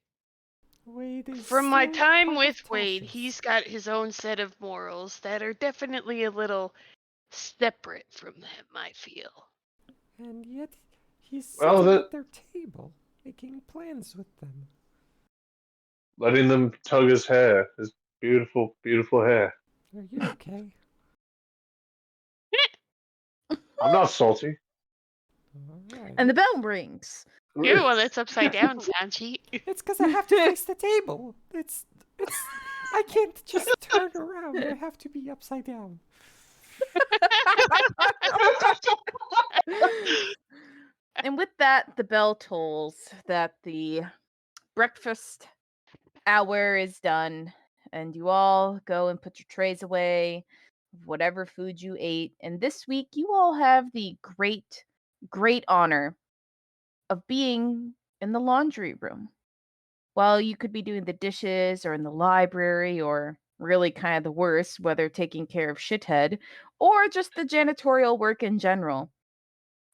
Wade is from my still time part of with Wade, Tasha's. he's got his own set of morals that are definitely a little separate from them, I feel. And yet, he's Well, sitting that at their table, making plans with them. letting them tug his hair, his beautiful, beautiful hair. Are you okay? I'm not salty. Alright. And the bell rings. You're the one that's upside down, Sanchi. It's because I have to face the table. It's. I can't just turn around. I have to be upside down. And with that, the bell tolls that the breakfast hour is done, and you all go and put your trays away of whatever food you ate. And this week, you all have the great honor of being in the laundry room. While you could be doing the dishes or in the library or really kind of the worst, whether taking care of shithead or just the janitorial work in general.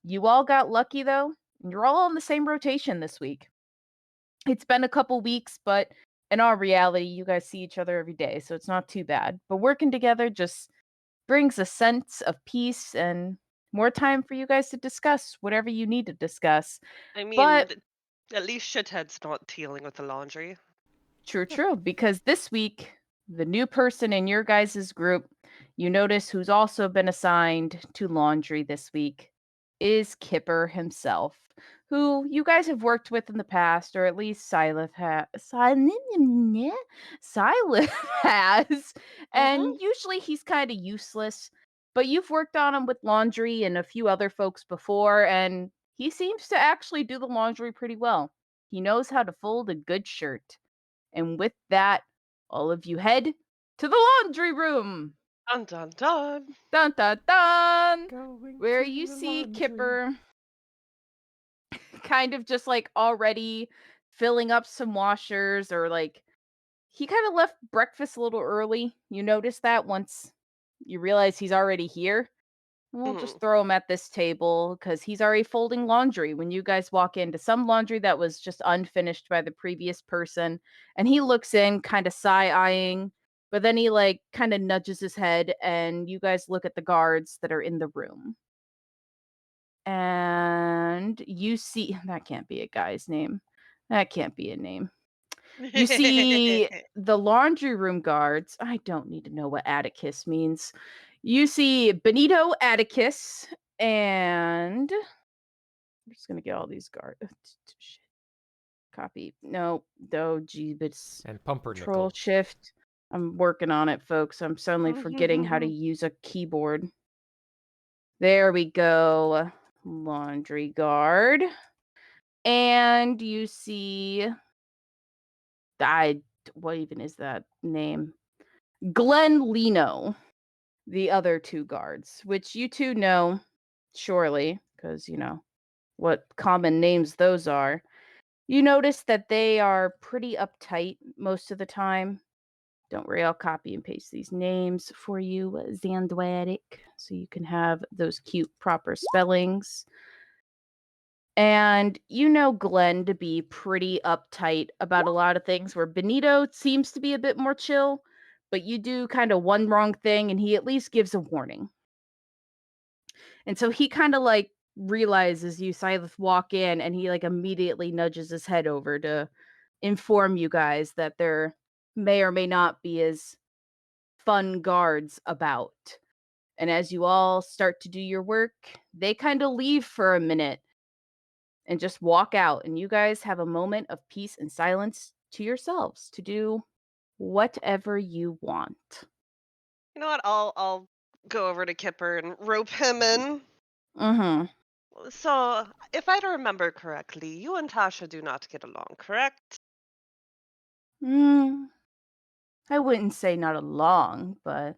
You all got lucky though, and you're all on the same rotation this week. It's been a couple weeks, but in all reality, you guys see each other every day, so it's not too bad. But working together just brings a sense of peace and more time for you guys to discuss whatever you need to discuss. I mean, But at least shithead's not dealing with the laundry. true, because this week, the new person in your guys' group, you notice who's also been assigned to laundry this week, is Kipper himself, who you guys have worked with in the past, or at least Silas has. Mm-hmm. And usually he's kind of useless, but you've worked on him with laundry and a few other folks before, and he seems to actually do the laundry pretty well. He knows how to fold a good shirt. And with that, all of you head to the laundry room. Dun dun dun. Dun dun dun. Going Where to you the see laundry. Kipper kind of just like already filling up some washers, or like he kind of left breakfast a little early. You notice that once you realize he's already here. We'll Mhm. just throw him at this table because he's already folding laundry when you guys walk into some laundry that was just unfinished by the previous person. And he looks in, kind of side eyeing, but then he like kind of nudges his head, and you guys look at the guards that are in the room. And you see that can't be a guy's name. That can't be a name. You see the laundry room guards. I don't need to know what Atticus means. You see Benito Atticus, and I'm just gonna get all these guards. Copy. No, Jeebus. And Control Pumpernickel. Shift. I'm working on it, folks. I'm suddenly forgetting how to use a keyboard. There we go. Laundry guard. And you see I what even is that name? Glenn Leno, the other two guards, which you two know, surely, because you know what common names those are. You notice that they are pretty uptight most of the time. Don't worry, I'll copy and paste these names for you, Zandwatic, so you can have those cute proper spellings. And you know Glenn to be pretty uptight about a lot of things, where Benito seems to be a bit more chill, but you do kind of one wrong thing and he at least gives a warning. And so he kind of like realizes you, Silas, walk in, and he like immediately nudges his head over to inform you guys that there may or may not be as fun guards about. And as you all start to do your work, they kind of leave for a minute and just walk out, and you guys have a moment of peace and silence to yourselves to do whatever you want. You know what? I'll go over to Kipper and rope him in. Mm-hmm. So, if I remember correctly, you and Tasha do not get along, correct? Mm, I wouldn't say not along, but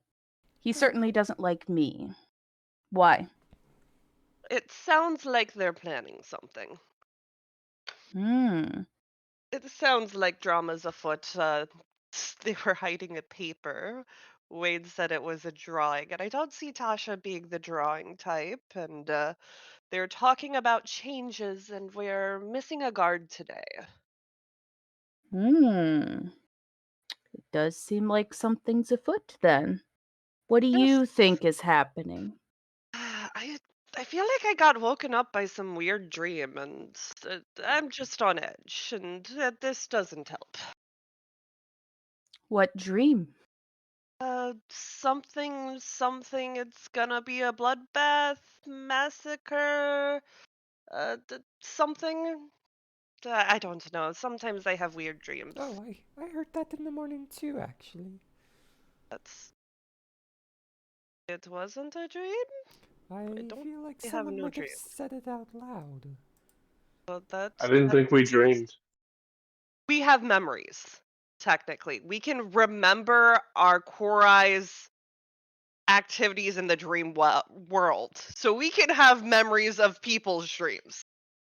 he certainly doesn't like me. Why? It sounds like they're planning something. Hmm. It sounds like drama's afoot. They were hiding a paper. Wade said it was a drawing, and I don't see Tasha being the drawing type. And they're talking about changes, and we're missing a guard today. Hmm. It does seem like something's afoot then. What do Just, you think is happening? I feel like I got woken up by some weird dream, and I'm just on edge, and this doesn't help. What dream? Something. It's gonna be a bloodbath, massacre, something. I don't know. Sometimes I have weird dreams. Oh, I heard that in the morning too, actually. That's. It wasn't a dream. I I don't feel like really have someone no might have dream. said it out loud. But I didn't think we dreamed. we have memories. Technically, we can remember our core eyes activities in the dream world. So we can have memories of people's dreams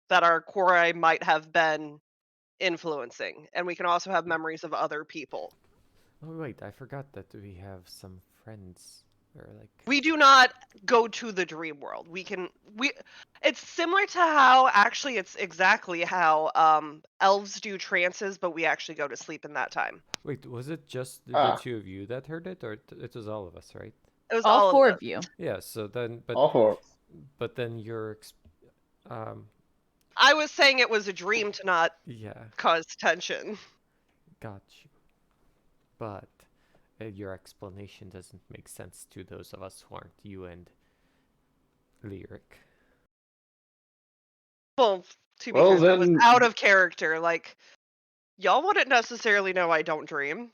that our core eye might have been influencing, and we can also have memories of other people. Oh wait, I forgot that we have some friends. Or like, We do not go to the dream world. We it's similar to how actually it's exactly how elves do trances, but we actually go to sleep in that time. wait, was it just the Ah, two of you that heard it, or it was all of us, right? It was All all of four us. of you. Yeah. So then, all four. but then um, I was saying it was a dream to not yeah, cause tension. got you. But your explanation doesn't make sense to those of us who aren't you and Lyric. Well, to be Well, fair, that was then, out of character. Like, y'all wouldn't necessarily know I don't dream.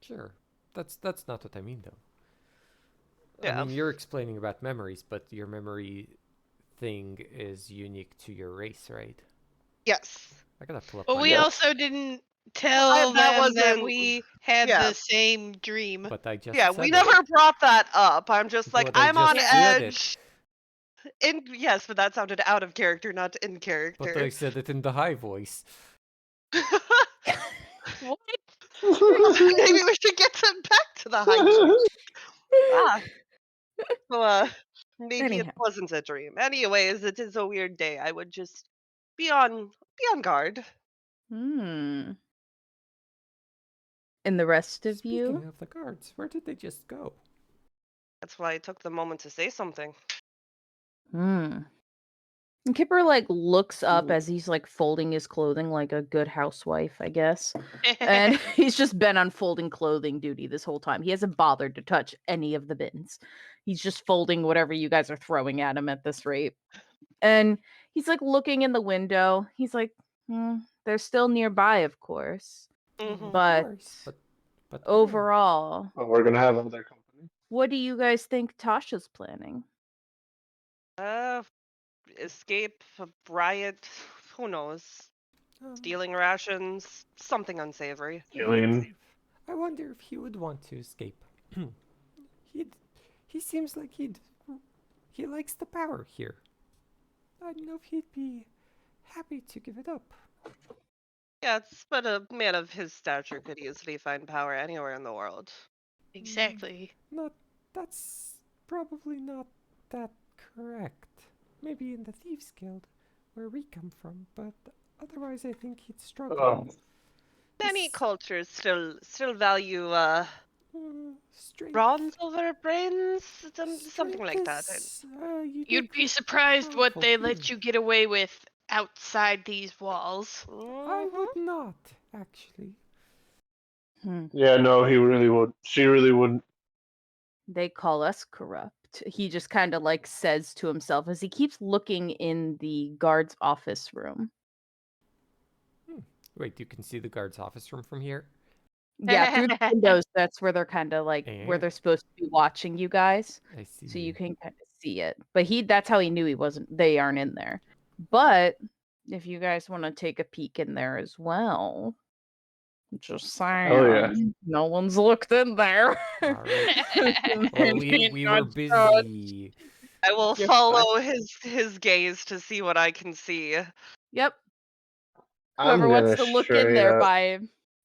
Sure, that's not what I mean though. I Yeah. mean, you're explaining about memories, but your memory thing is unique to your race, right? Yes. I gotta pull up But my we yes. notes. also didn't tell That them that wasn't. we had Yeah. the same dream. But I just Yeah, we said it. never brought that up. I'm just like, But I I'm on just Yeah. said it. edge. Yes, but that sounded out of character, not in But I character. said it in the high voice. What? Maybe we should get back to the high voice. Ah, so, maybe it Anyhow. wasn't a dream. Anyways, it is a weird day. I would just be on guard. Hmm. And the rest of Speaking you? of the guards, where did they just go? That's why I took the moment to say something. Hmm. And Kipper like looks up Ooh. as he's like folding his clothing like a good housewife, I guess. And he's just been on folding clothing duty this whole time. He hasn't bothered to touch any of the bins. He's just folding whatever you guys are throwing at him at this rate. And he's like looking in the window. He's like, they're still nearby, of course. Oh, Hmm of But course, but where? overall, Well, we're gonna have other company. what do you guys think Tasha's planning? Uh, escape, a riot, who knows? Um, Stealing rations, something unsavory. Killing. I wonder if he would want to escape. he'd, he seems like he likes the power here. I don't know if he'd be happy to give it up. Yes, but a man of his stature could easily find power anywhere in the world. Exactly. Not, that's probably not that correct. Maybe in the Thieves Guild, where we come from, but otherwise I think he'd struggle. Oh, Many This, cultures still value strength, bronze over brains, something strength like that. is You'd be uniquely surprised what powerful they here. let you get away with outside these walls. I Hmm would not, actually. Hmm. yeah, no, he really would. She really wouldn't. They call us corrupt. He just kind of like says to himself as he keeps looking in the guard's office room. Wait, you can see the guard's office from here? Yeah, through the windows, that's where they're kind of like where Eh, they're supposed to be watching you guys. I So you see. can kind of see it. But that's how he knew they aren't in there. But if you guys want to take a peek in there as well, just Hell yeah. saying, no one's looked in there. All right. And Well, we ain't we not were trust. busy. I will You're fine. follow his gaze to see what I can see. Yep. I'm Whoever wants gonna to look in straight there up. by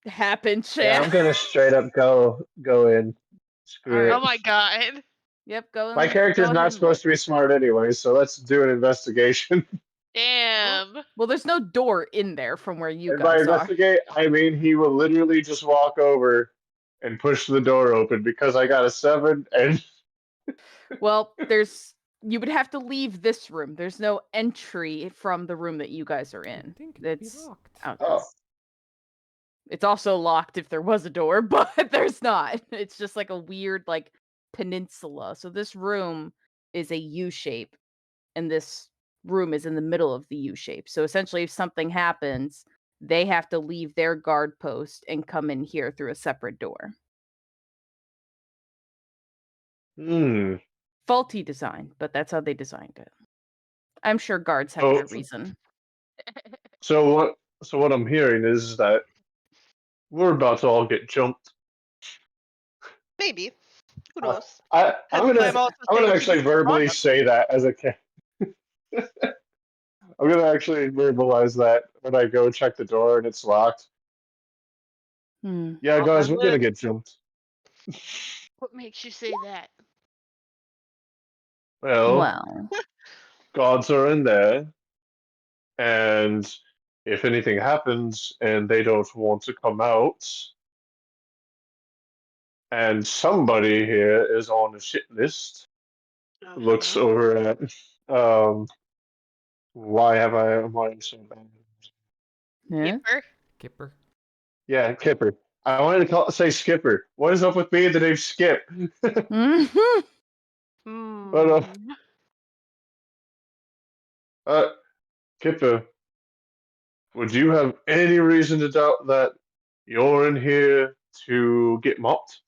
happen Yeah, chance. I'm gonna straight up go in. All Screw right. Oh it. my god. Yep. My Go character's ahead not and look. supposed to be smart anyway, so let's do an investigation. Damn. Well, there's no door in there from where you And by guys are. investigate, I mean he will literally just walk over and push the door open because I got a 7 and Well, you would have to leave this room. There's no entry from the room that you guys are I in. think it'd be It's locked. out there. oh, It's also locked if there was a door, but there's not. It's just like a weird like peninsula. So this room is a U shape and this room is in the middle of the U shape. So essentially if something happens, they have to leave their guard post and come in here through a separate door. hmm. Faulty design, but that's how they designed it. I'm sure guards have So their reason. so what I'm hearing is that we're about to all get jumped. Maybe. Who Uh, knows? I'm Hence, gonna I'm also I'm gonna saying to actually be verbally cautious. say that as a I'm gonna actually verbalize that when I go check the door and it's locked. Hmm. Yeah, Knock guys, on we're gonna wood. get jumped. What makes you say that? Well, Well, gods are in there, and if anything happens and they don't want to come out, and somebody here is on the shit list, looks Uh-huh. over at um why have I am I so bad? yeah. Skipper. Kipper. Yeah, Kipper. I wanted to say Skipper. What is up with me and the name Skip? Mhm. But Hmm. uh, Kipper, would you have any reason to doubt that you're in here to get mopped?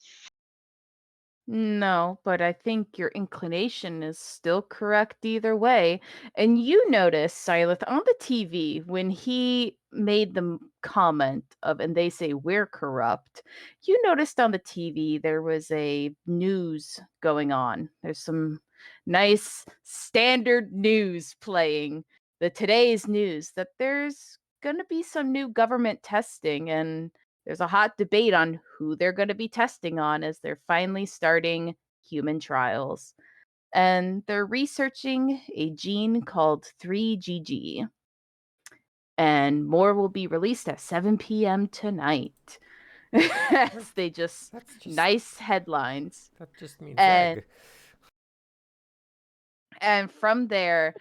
No, but I think your inclination is still correct either way. And you notice, Silith, on the TV, when he made the comment of, and they say we're corrupt, you noticed on the TV there was a news going on. There's some nice standard news playing, the today's news, that there's going to be some new government testing and there's a hot debate on who they're going to be testing on as they're finally starting human trials. And they're researching a gene called 3GG. And more will be released at 7 p.m. tonight. What? As they just That's just nice headlines. that just means And egg. from there,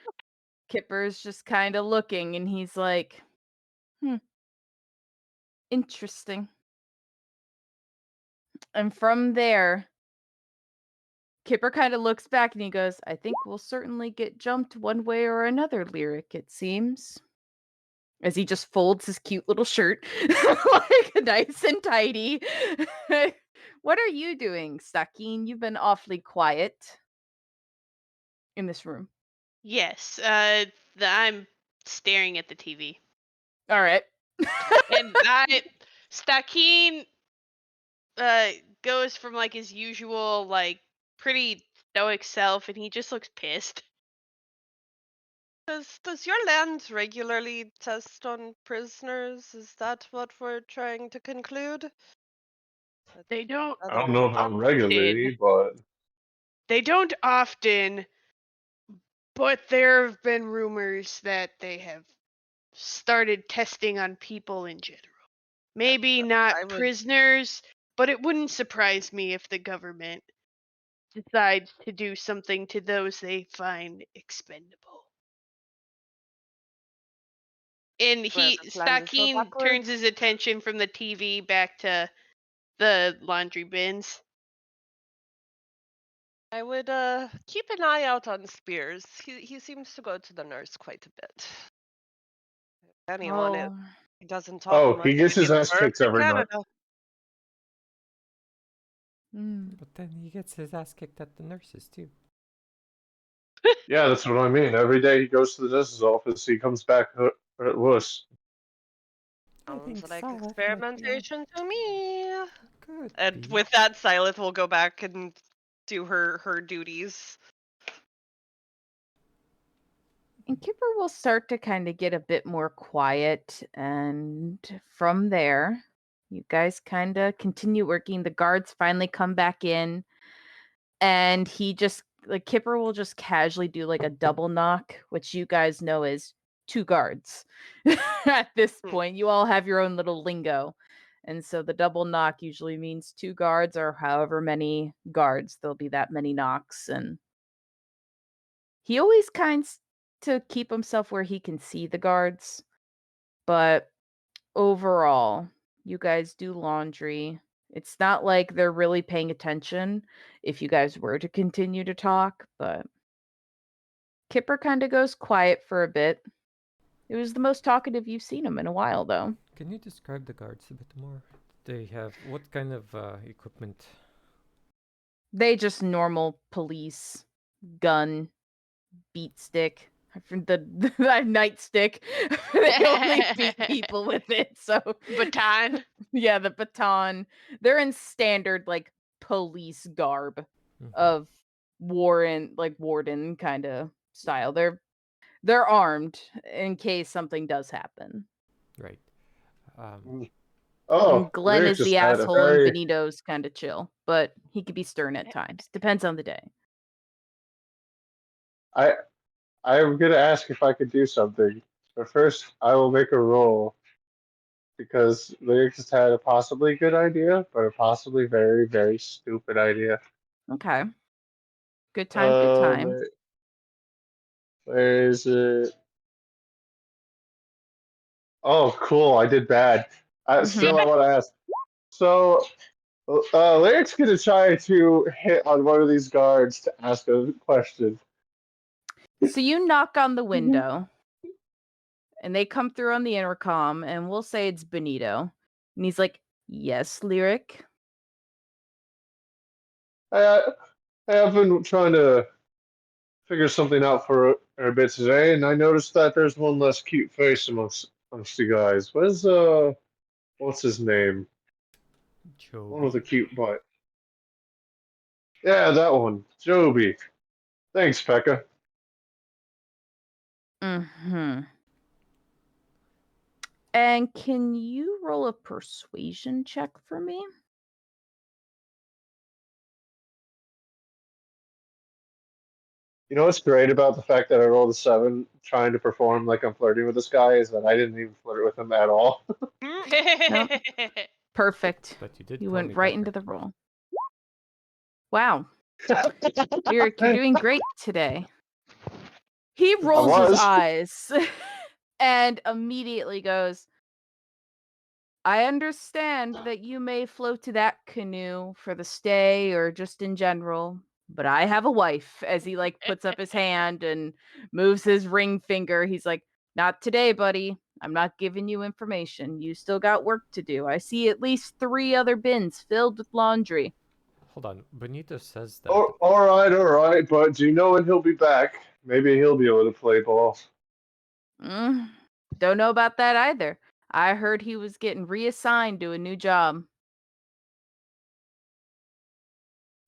Kipper's just kind of looking and he's like, hmm, interesting. And from there, Kipper kind of looks back and he goes, I think we'll certainly get jumped one way or another, Lyric, it seems. As he just folds his cute little shirt, like nice and tidy. What are you doing, Sakine? You've been awfully quiet in this room. Yes. I'm staring at the TV, All right. and Stakeen uh goes from like his usual like pretty stoic self, and he just looks pissed. Does your land regularly test on prisoners? Is that what we're trying to conclude? They don't I don't Rather know about often. regularly, but They don't often, but there have been rumors that they have started testing on people in general. Maybe I not would prisoners, but it wouldn't surprise me if the government decides to do something to those they find expendable. And swear this land is so Stakeen turns backwards. his attention from the TV back to the laundry bins. I would keep an eye out on Spears. He seems to go to the nurse quite a bit. If anyone is Oh. He doesn't talk Oh, he much. gets He his gives ass birth kicked to every night. Canada. Mm. Mm. But then he gets his ass kicked at the nurses too. Yeah, that's what I mean. Every day he goes to the nurse's office, he comes back wuss. I Sounds think like Sileth might be on. experimentation to me. Could And be. with that, Sileth will go back and do her duties. And Kipper will start to kind of get a bit more quiet. And from there, you guys kind of continue working. The guards finally come back in. And he just, like, Kipper will just casually do like a double knock, which you guys know is 2 guards. At this Hmm. point, you all have your own little lingo. And so the double knock usually means 2 guards or however many guards. There'll be that many knocks. And he always kinds to keep himself where he can see the guards. But overall, you guys do laundry. It's not like they're really paying attention if you guys were to continue to talk, but Kipper kind of goes quiet for a bit. It was the most talkative you've seen him in a while, though. Can you describe the guards a bit more? They have what kind of equipment? They just normal police, gun, beat stick, the nightstick. They only beat people with it, so Baton. yeah, the baton. They're in standard like police garb Mhm. of warden kind of style. They're armed in case something does happen. Right. Um, Oh, And Glenn Lyric is just the had a asshole and very. Benito's kind of chill, but he could be stern at times. Depends on the day. I I'm gonna ask if I could do something, but first I will make a roll because Lyric just had a possibly good idea, but a possibly very very stupid idea. Okay. Good time, good time. Where is it? Oh, cool! I did bad. Still, Mhm. I want to ask. So, Lyric's gonna try to hit on one of these guards to ask a question. So you knock on the Mhm. window and they come through on the intercom and we'll say it's Benito. And he's like, "Yes, Lyric." I, I have been trying to figure something out for a bit today, and I noticed that there's one less cute face amongst you guys. What's his name? One with a Joby. cute butt. Yeah, that one, Joby. Thanks, Pekka. Mhm. And can you roll a persuasion check for me? You know what's great about the fact that I rolled a 7, trying to perform like I'm flirting with this guy, is that I didn't even flirt with him at all. Nope. Perfect. But you did You call went me right Pepper. into the roll. Wow. Lyric, you're doing great today. He I rolls his was. eyes and immediately goes, "I understand that you may float to that canoe for the stay or just in general, but I have a wife." As he like puts up his hand and moves his ring finger, he's like, "Not today, buddy. I'm not giving you information. You still got work to do. I see at least 3 other bins filled with laundry." Hold on. Benito says that. Oh, all right, but do you know when he'll be back? Maybe he'll be able to play ball. Mm, don't know about that either. I heard he was getting reassigned to a new job.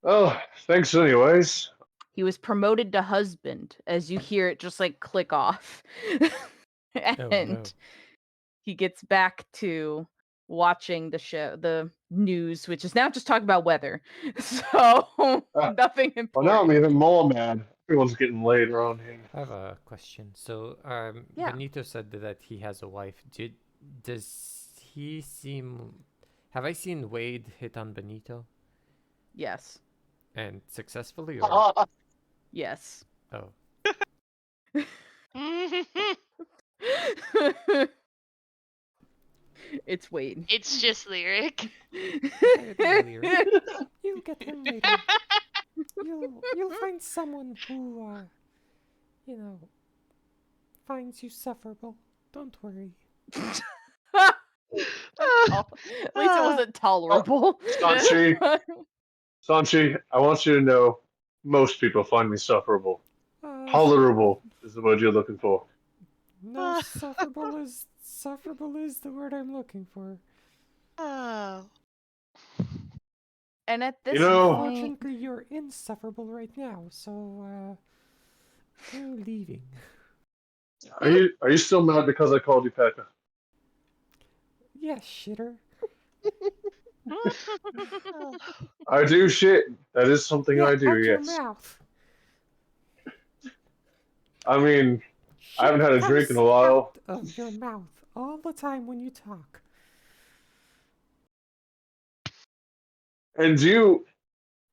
Oh, thanks anyways. He was promoted to husband as you hear it just like click off. Oh no. And he gets back to watching the news, which is now just talking about weather. So Ah, nothing well, now I'm important. even more mad. Everyone's getting laid around here. I have a question. So, Yeah. Benito said that he has a wife. Does he seem? Have I seen Wade hit on Benito Yes. and successfully or? Yes. Oh, It's Wade. It's just lyric. it'll be Lyric. You'll get him later. You'll find someone who you know finds you sufferable. Don't worry. At least it wasn't tolerable. Sanchi, Sanchi, I want you to know most people find me sufferable. Uh, Tolerable is the word you're looking for. no, sufferable is the word I'm looking for. Oh. And at You this know, point, Unfortunately, you're insufferable right now, so we're leaving. are you still mad because I called you Pekka? Yes, shitter. Oh. I do shit. That is something Yeah, I do, out your yes. mouth. I mean, I Shit haven't had a drink in comes a while. out of your mouth all the time when you talk. And you,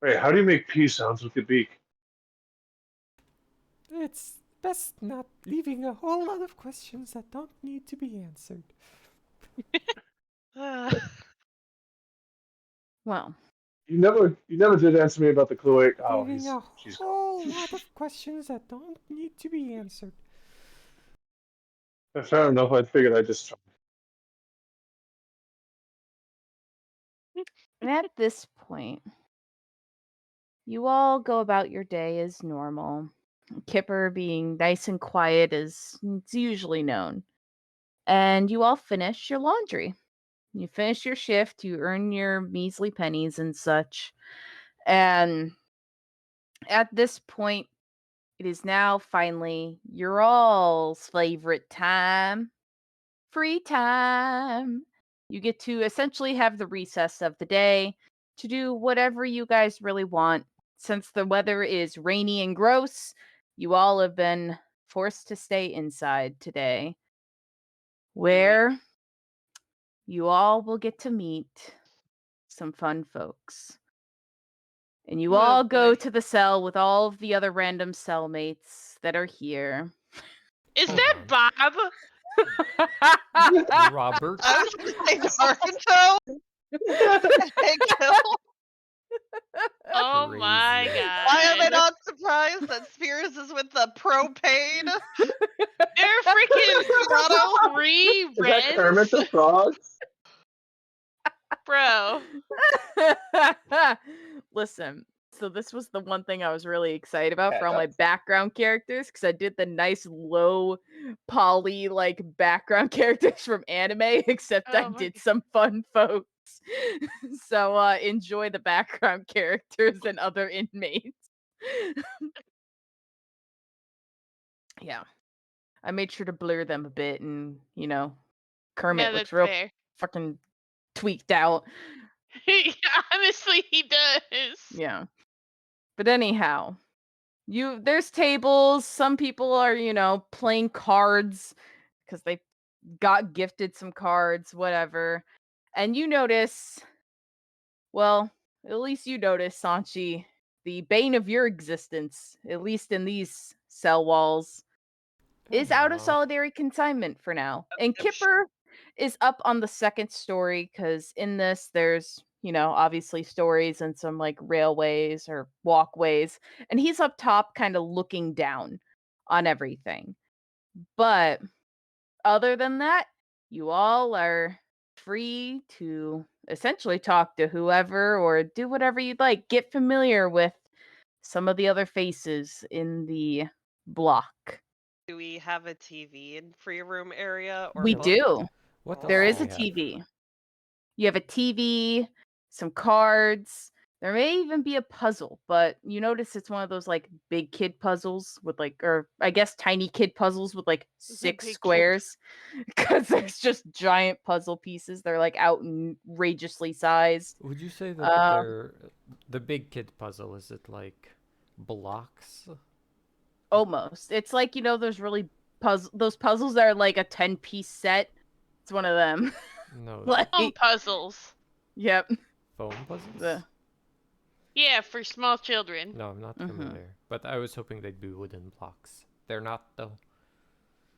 wait, how do you make P sounds with your beak? It's best not leaving a whole lot of questions that don't need to be answered. well, You never did answer me about the cloac. Oh, Leaving a she's gone. whole lot of questions that don't need to be answered. Fair enough. I figured I'd just try. and at this point, you all go about your day as normal. Kipper being nice and quiet as it's usually known. And you all finish your laundry. You finish your shift, you earn your measly pennies and such. And at this point, it is now finally your all's favorite time, free time. You get to essentially have the recess of the day to do whatever you guys really want. Since the weather is rainy and gross, you all have been forced to stay inside today, where you all will get to meet some fun folks. And you Oh all go boy. to the cell with all of the other random cellmates that are here. Is Hold that on. Bob? Robert? I was gonna say Naruto. Hey, Gil. Oh my Crazy. Why am I god. not surprised that Spears is with the propane? They're freaking Naruto? 3 Is that Kermit the Rens? Frog? Bro. Listen, so this was the one thing I was really excited about for all my background characters because I did the nice low poly like background characters from anime, except I Oh my did god. some fun folks. So enjoy the background characters and other inmates. Yeah. I made sure to blur them a bit and, Yeah, Kermit looks that's real fair. fucking tweaked out. Yeah, honestly, he does. Yeah. But anyhow, there's tables. Some people are, playing cards because they got gifted some cards, whatever. And you notice, well, at least you notice, Sanchi, the bane of your existence, at least in these cell walls, Oh is out of no. solitary consignment for now. And Yep. Kipper is up on the second story because in this there's, obviously stories and some like railways or walkways. And he's up top kind of looking down on everything. But other than that, you all are free to essentially talk to whoever or do whatever you'd like. Get familiar with some of the other faces in the block. Do we have a TV in free room area or We Yeah, books? do. what else There do is Oh. a we have? TV. You have a TV, some cards. There may even be a puzzle, but you notice it's one of those like big kid puzzles with like, or I guess tiny kid puzzles with like The 6 big kid. squares because there's just giant puzzle pieces. They're like outrageously sized. Would you say that Um, they're the big kid puzzle? Is it like blocks? Almost. It's like, those puzzles that are like a 10-piece set. It's one of them. No, Like, Home puzzles. yep. foam puzzles? The Yeah, for small children. No, I'm not Mhm. familiar. But I was hoping they'd be wooden blocks. They're not though.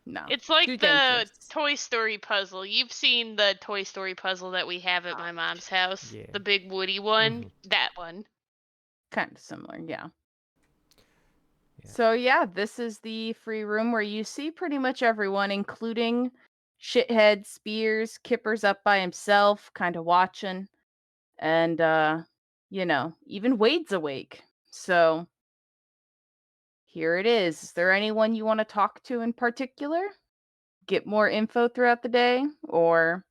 No. It's like Too the dangerous. Toy Story puzzle. You've seen the Toy Story puzzle that we have at my mom's house. Yeah. The big Woody one. Mhm. That one. Kind of similar, yeah. Yeah. So yeah, this is the free room where you see pretty much everyone, including Shithead, Spears, Kipper's up by himself, kind of watching. And, even Wade's awake. So here it is. Is there anyone you want to talk to in particular? Get more info throughout the day? Or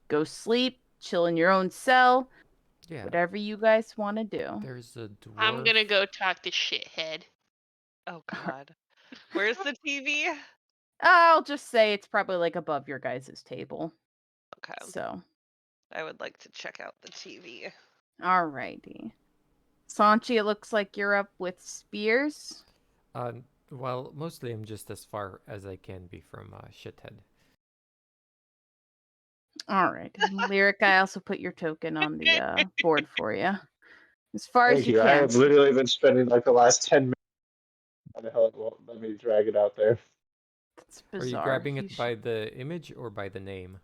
go sleep, chill in your own cell? Yeah. Whatever you guys want to do. There's a dwarf. I'm gonna go talk to shithead. Oh God. Where's the TV? I'll just say it's probably like above your guys' table. Okay. So, I would like to check out the TV. alrighty. Sanchi, it looks like you're up with Spears. Well, mostly I'm just as far as I can be from shithead. Alright. Lyric, I also put your token on the board for you. As far as Thank you you. I can. have literally been spending like the last 10 minutes. How the hell it won't let me drag it out there? That's bizarre. Are you grabbing it by the image or by the name?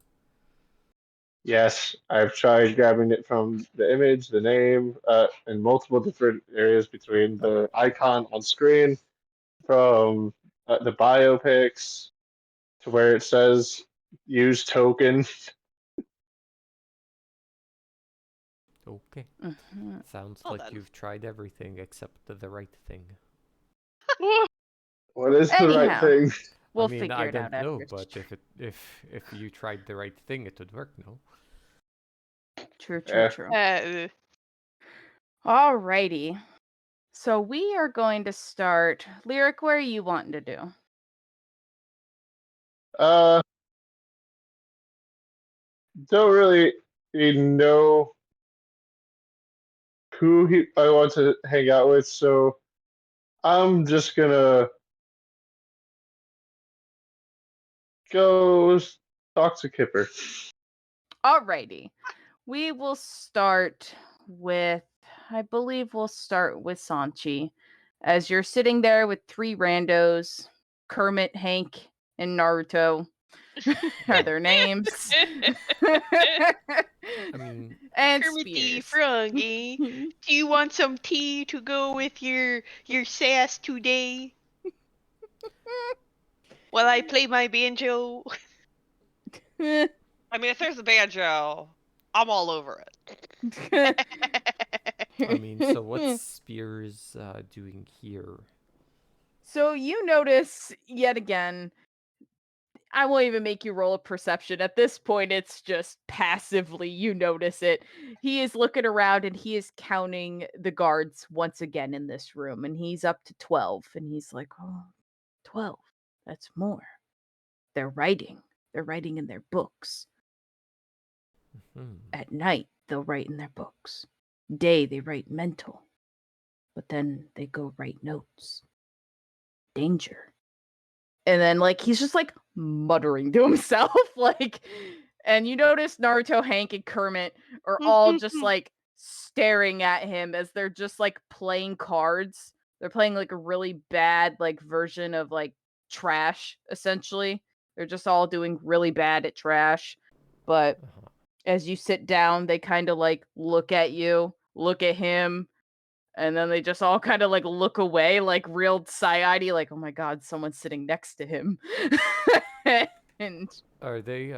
Yes, I've tried grabbing it from the image, the name, in multiple different areas between the icon on screen, from the biopics to where it says use token. Okay. Mhm. Sounds Well like done. you've tried everything except the right thing. What is the right Anyhow, thing? we'll I mean, figure I it out don't know, after. but if you tried the right thing, it would work, no? True, Yeah. true. Alrighty. So we are going to start. Lyric, where are you wanting to do? Uh, don't really know who I want to hang out with, so I'm just gonna go talk to Kipper. Alrighty. We will start with, I believe we'll start with Sanchi. As you're sitting there with three randos, Kermit, Hank, and Naruto are their names. I mean, And Kermit the Spears. Froggy, do you want some tea to go with your sass today? While I play my banjo. I mean, if there's a banjo, I'm all over it. I mean, so what's Spears doing here? So you notice yet again, I won't even make you roll a perception. At this point, it's just passively you notice it. He is looking around and he is counting the guards once again in this room, and he's up to 12. And he's like, oh, 12. That's more. They're writing. They're writing in their books. Hmm. At night, they'll write in their books. Day, they write mental. But then they go write notes. Danger. And then he's just muttering to himself, and you notice Naruto, Hank, and Kermit are all just staring at him as they're just playing cards. They're playing a really bad version of trash, essentially. They're just all doing really bad at trash. But Uh-huh. as you sit down, they kind of look at you, look at him, and then they just all kind of look away, real side-eyedy, oh my god, someone's sitting next to him. And Are they,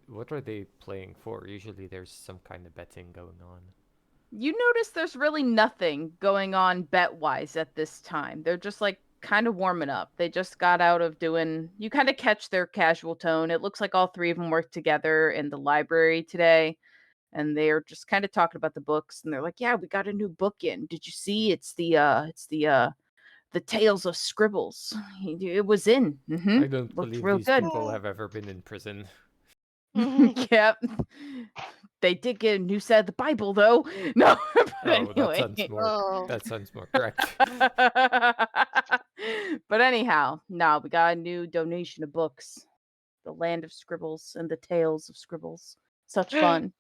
what are they playing for? Usually there's some kind of betting going on. you notice there's really nothing going on bet-wise at this time. They're just kind of warming up. They just got out of doing, you kind of catch their casual tone. It looks like all three of them worked together in the library today. And they're just kind of talking about the books, and they're like, yeah, we got a new book in. Did you see? It's the Tales of Scribbles. It was in. I don't Looked believe real these good. people have ever been in prison. Yep. They did get a new set of the Bible though. No, but Oh, anyway. Oh. that sounds more correct. But anyhow, no, we got a new donation of books. The Land of Scribbles and the Tales of Scribbles. Such fun.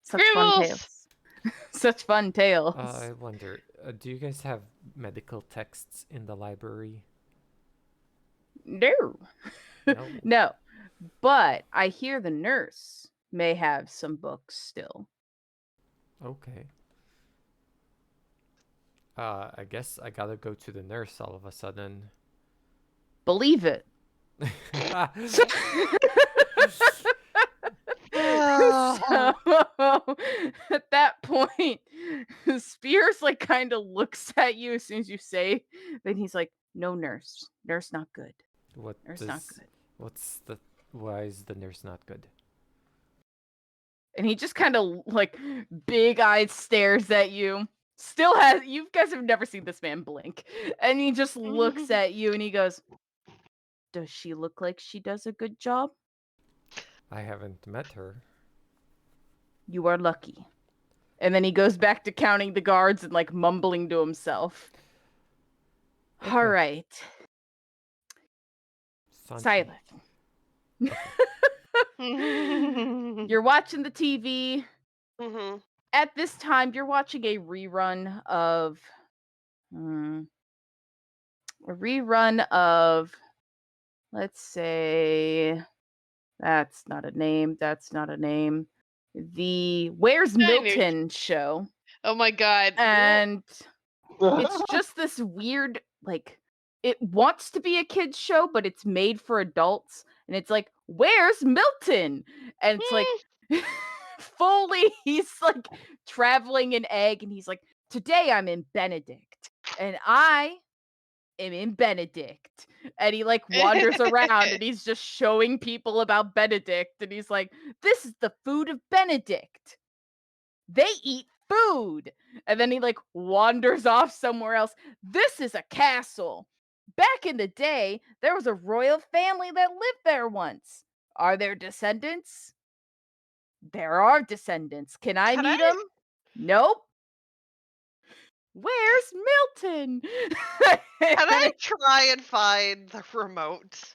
Such fun Scribbles! tales. Such fun tales. I wonder, do you guys have medical texts in the library? No. No. No. But I hear the nurse may have some books still. Okay. I guess I gotta go to the nurse all of a sudden. Believe it. So, Oh. at that point, Spears like kind of looks at you as soon as you say, then he's like, "No, nurse. Nurse not good. What Nurse not does? good." What's the? Why is the nurse not good? And he just kind of like big-eyed stares at you. Still has you guys have never seen this man blink. And he just looks at you and he goes, "Does she look like she does a good job? I haven't met her. You are lucky." And then he goes back to counting the guards and like mumbling to himself. All Okay. right. Sanchi. Silent. Okay. You're watching the TV. Mm-hmm. At this time, you're watching a rerun of hmm, a rerun of, let's say, that's not a name. That's not a name. The Where's I knew. Milton show. Oh my god. And it's just this weird, like, it wants to be a kid's show, but it's made for adults. And it's like, "Where's Milton?" And it's like, fully, he's like traveling an egg, and he's like, "Today I'm in Benedict, and I am in Benedict." And he like wanders around and he's just showing people about Benedict. And he's like, "This is the food of Benedict. They eat food." And then he like wanders off somewhere else. "This is a castle. Back in the day, there was a royal family that lived there once. Are there descendants? There are descendants. Can I Can meet I them? Nope. Where's Milton?" can And I try and find the remote?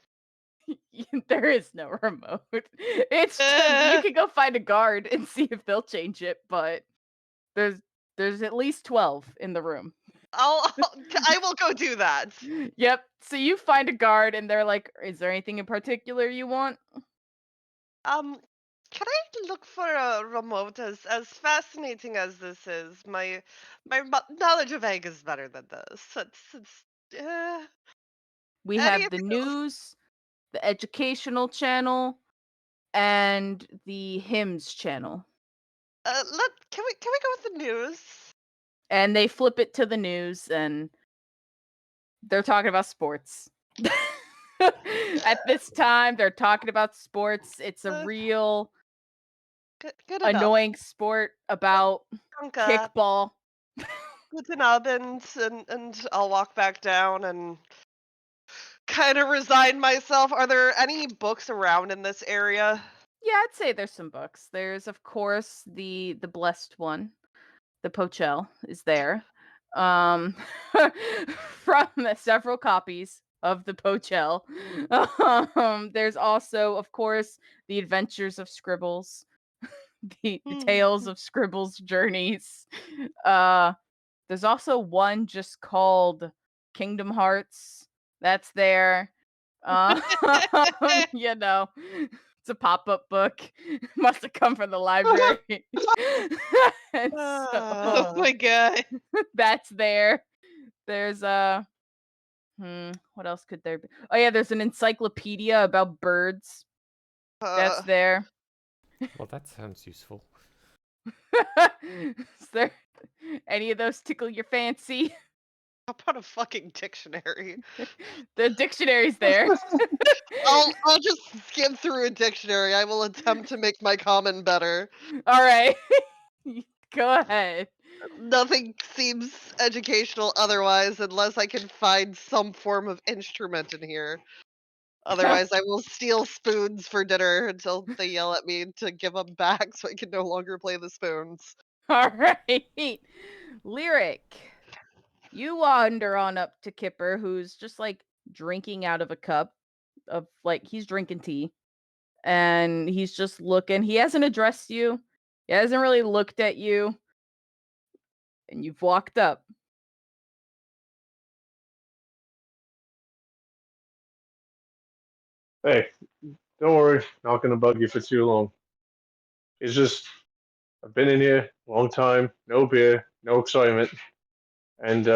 there is no remote. It's just you can go find a guard and see if they'll change it, but there's there's at least 12 in the room. I will go do that. Yep. So you find a guard and they're like, "Is there anything in particular you want?" Um, can I look for a remote? As fascinating as this is, my knowledge of egg is better than this. We have the Anything else? news, the educational channel, and the hymns channel. Can we go with the news? And they flip it to the news and they're talking about sports. At this time, they're talking about sports. It's a Uh, real good enough. annoying sport about Danke. kickball. Guten Abend, and I'll walk back down and kind of resign myself. Are there any books around in this area? Yeah, I'd say there's some books. There's of course the blessed one. The Pochel is there. Um from the several copies of the Pochel. There's also, of course, the Adventures of Scribbles, the Tales of Scribbles Journeys. Uh there's also one just called Kingdom Hearts. That's there. Um, you know, it's a pop-up book. Must have come from the library. And Oh Uh, my god. that's there. There's what else could there be? Oh yeah, there's an encyclopedia about birds. That's uh, there. Well, that sounds useful. Is there any of those tickle your fancy? how about a fucking dictionary? The dictionary's there. I'll just skim through a dictionary. I will attempt to make my common better. All right. Go ahead. Nothing seems educational otherwise unless I can find some form of instrument in here. Otherwise, I will steal spoons for dinner until they yell at me to give them back so I can no longer play the spoons. All right. Lyric. You wander on up to Kipper, who's just like drinking out of a cup of like he's drinking tea. And he's just looking. He hasn't addressed you. He hasn't really looked at you. And you've walked up. Hey, don't worry, not gonna bug you for too long. It's just I've been in here a long time, no beer, no excitement, and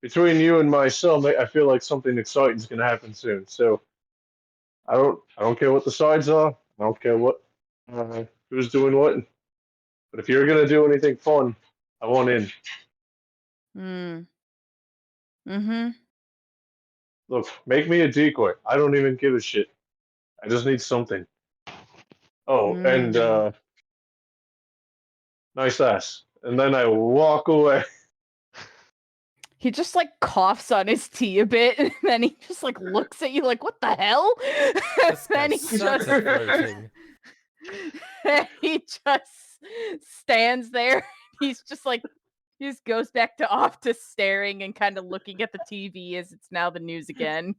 between you and my cellmate, I feel like something exciting is going to happen soon. So I don't care what the sides are. I don't care what who's doing what. But if you're going to do anything fun, I want in. Mm. Mm-hmm. Look, make me a decoy. I don't even give a shit. I just need something. Oh, and Mm. nice ass. And then I walk away. He just like coughs on his tea a bit, and then he just like looks at you like, "What the hell?" And This guy then sucks at flirting. he just stands there. He's just like he just goes back to off to staring and kind of looking at the TV as it's now the news again.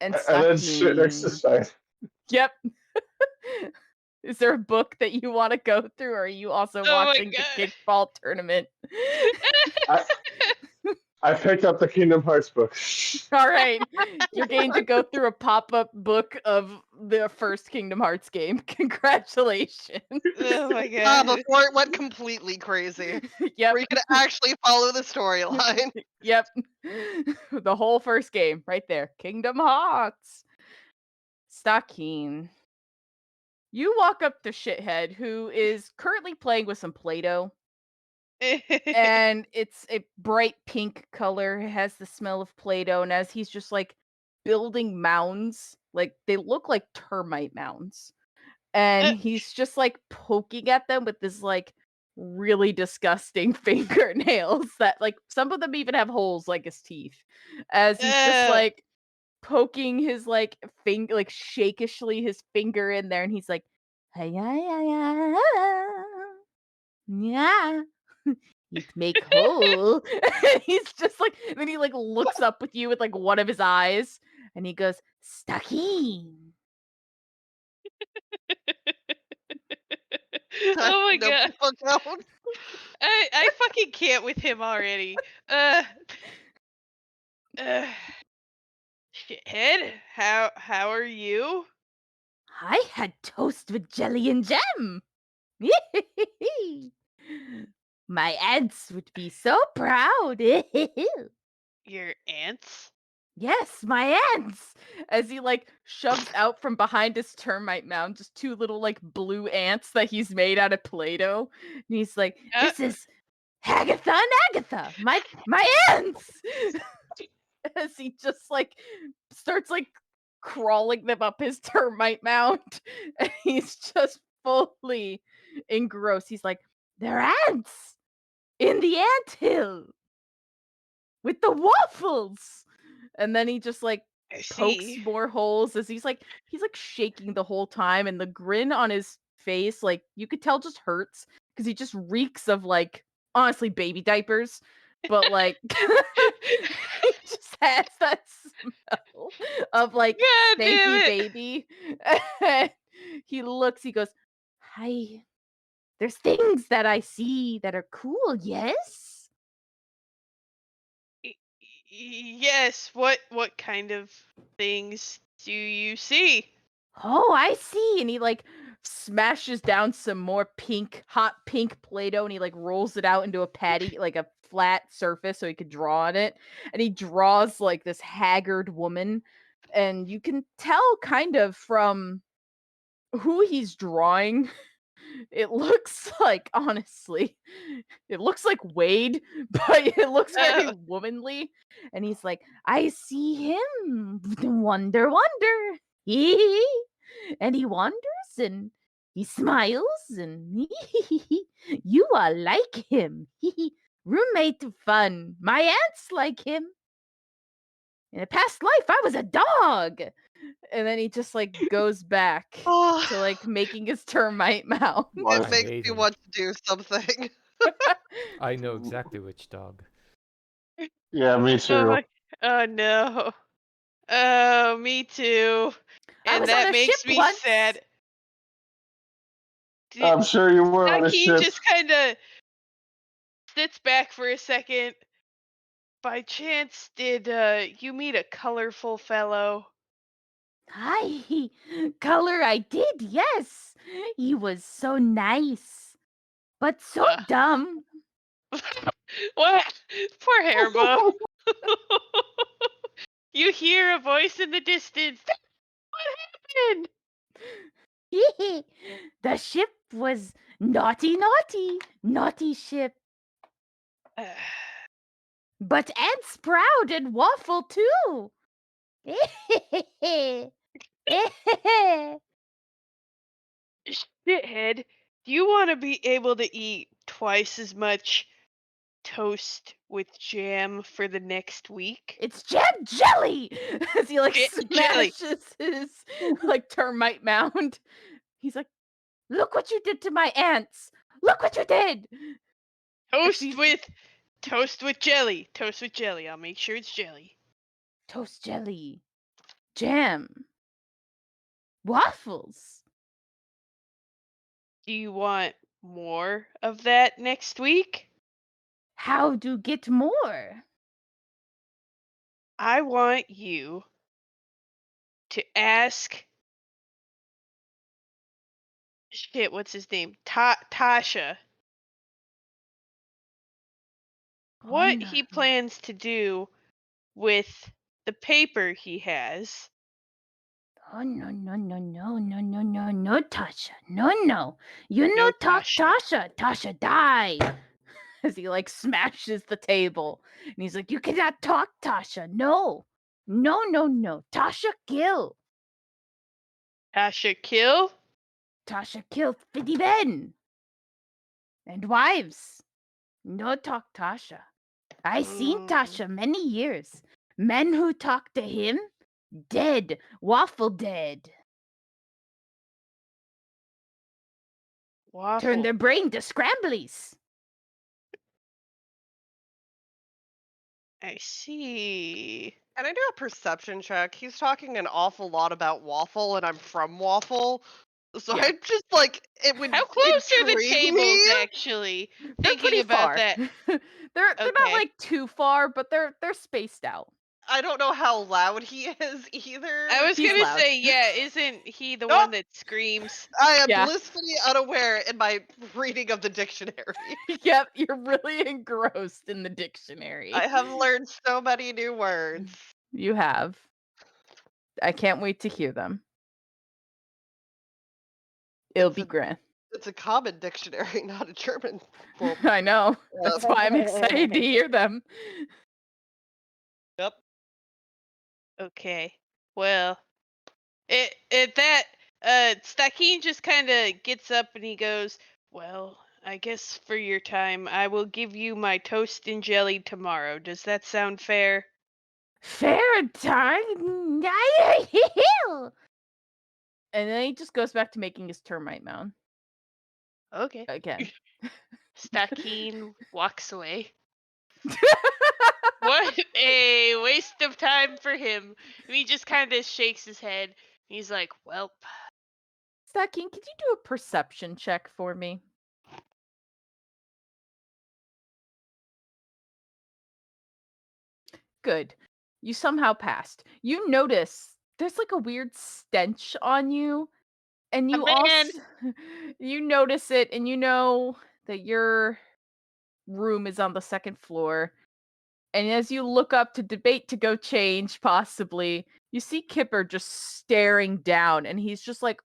And And then sit next to Stocking. side. Yep. Is there a book that you want to go through, or are you also Oh my watching the god. kickball tournament? I, I picked up the Kingdom Hearts book. All right. You're getting to go through a pop-up book of the first Kingdom Hearts game. Congratulations. Oh my god. Before it went completely crazy. Yep. Where you could actually follow the storyline. Yep. The whole first game right there. Kingdom Hearts. Stocking. You walk up to Shithead, who is currently playing with some Play-Doh. And it's a bright pink color. It has the smell of Play-Doh, and as he's just like building mounds, like they look like termite mounds, and he's just like poking at them with this like really disgusting fingernails that like some of them even have holes like his teeth. As he's just like poking his like finger like shakishly his finger in there, and he's like, "Hey, yeah. It make hole." And he's just like then he like looks up with you with like one of his eyes and he goes, "Stucky." Oh my No god. people count. I fucking can't with him already. Uh, uh Shithead, how are you? I had toast with jelly and jam. My aunts would be so proud. Your ants? Yes, my ants! As he like shoves out from behind his termite mound just two little like blue ants that he's made out of Play-Doh. And he's like, Uh, "This is Agatha and Agatha, my ants!" As he just like starts like crawling them up his termite mound. And he's just fully engrossed. He's like, "They're ants in the anthill with the waffles." And then he just like I pokes see. more holes as he's like shaking the whole time, and the grin on his face like you could tell just hurts because he just reeks of like honestly baby diapers, but like he just has that smell of like God stanky damn it. baby. And he looks, he goes, "Hi, there's things that I see that are cool, yes?" Yes, what kind of things do you see? "Oh, I see." And he like smashes down some more hot pink Play-Doh, and he like rolls it out into a patty, like a flat surface so he could draw on it. And he draws like this haggard woman. And you can tell kind of from who he's drawing. It looks like honestly, it looks like Wade, but it looks very Oh, womanly. And he's like, "I see him. Wonder, wonder." And he wanders and he smiles and you are like him. Roommate fun. My aunts like him. In a past life, I was a dog. And then he just like goes back Oh, to like making his termite mound. it I makes hate me him. want to do something. I know exactly which dog. Yeah, me oh too. my, oh no. Oh, me too. I And was on that a ship makes me once. sad. I'm sure you were on a Ducky ship. just kind of sits back for a second. By chance, did you meet a colorful fellow? Hi, color I did, yes. He was so nice, but so Uh, dumb. What? Poor Herbo. You hear a voice in the distance. What happened? The ship was naughty, naughty, naughty ship. But Aunt Sprout and Waffle too. Shithead, do you want to be able to eat twice as much toast with jam for the next week? It's jam jelly! As he like Jelly. smashes his like termite mound. He's like, look what you did to my ants. Look what you did. Toast with jelly. Toast with jelly. I'll make sure it's jelly. Toast jelly. Jam. Waffles. Do you want more of that next week? How do get more? I want you to ask. Shit, what's his name? Tasha. What he plans to do with the paper he has. Oh, no, Tasha. No. You No, know, talk Tasha. Tasha die. As he like smashes the table. And he's like, you cannot talk, Tasha. No. Tasha kill. Tasha kill? Tasha killed 50 men. And wives. No talk, Tasha. I seen Tasha many years. Men who talk to him, dead. Waffle dead. Waffle. Turn their brain to scramblies. I see. Can I do a perception check? He's talking an awful lot about waffle, and I'm from waffle. So Yeah. I'm just like, it would How close are the intrigue tables, me. actually? They're Thinking pretty about far. that. they're not Okay. like too far, but they're spaced out. I don't know how loud he is either. I was He's gonna loud. say, yeah, isn't he the Nope. one that screams? I am Yeah. blissfully unaware in my reading of the dictionary. Yep, you're really engrossed in the dictionary. I have learned so many new words. You have. I can't wait to hear them. It'll be grand. It's a common dictionary, not a German. Well, I know. That's why I'm excited to hear them. yep. Okay. Well, Stakeen just kind of gets up and he goes, "Well, I guess for your time, I will give you my toast and jelly tomorrow. Does that sound fair?" Fair time. And then he just goes back to making his termite mound Okay. again. Stakeen walks away. What a waste of time for him. And he just kind of shakes his head. He's like, "Welp." Stacking, could you do a perception check for me? Good. You somehow passed. You notice there's like a weird stench on you, and you Man. also you notice it, and you know that your room is on the second floor. And as you look up to debate to go change, possibly, you see Kipper just staring down, and he's just like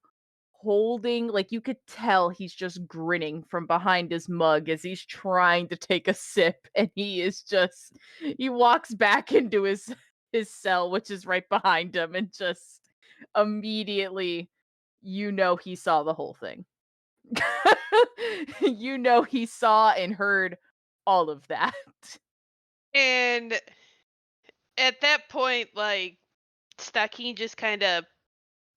holding, like you could tell he's just grinning from behind his mug as he's trying to take a sip, and he walks back into his cell, which is right behind him, and just immediately you know he saw the whole thing. You know he saw and heard all of that. And at that point, like, Stakeen just kind of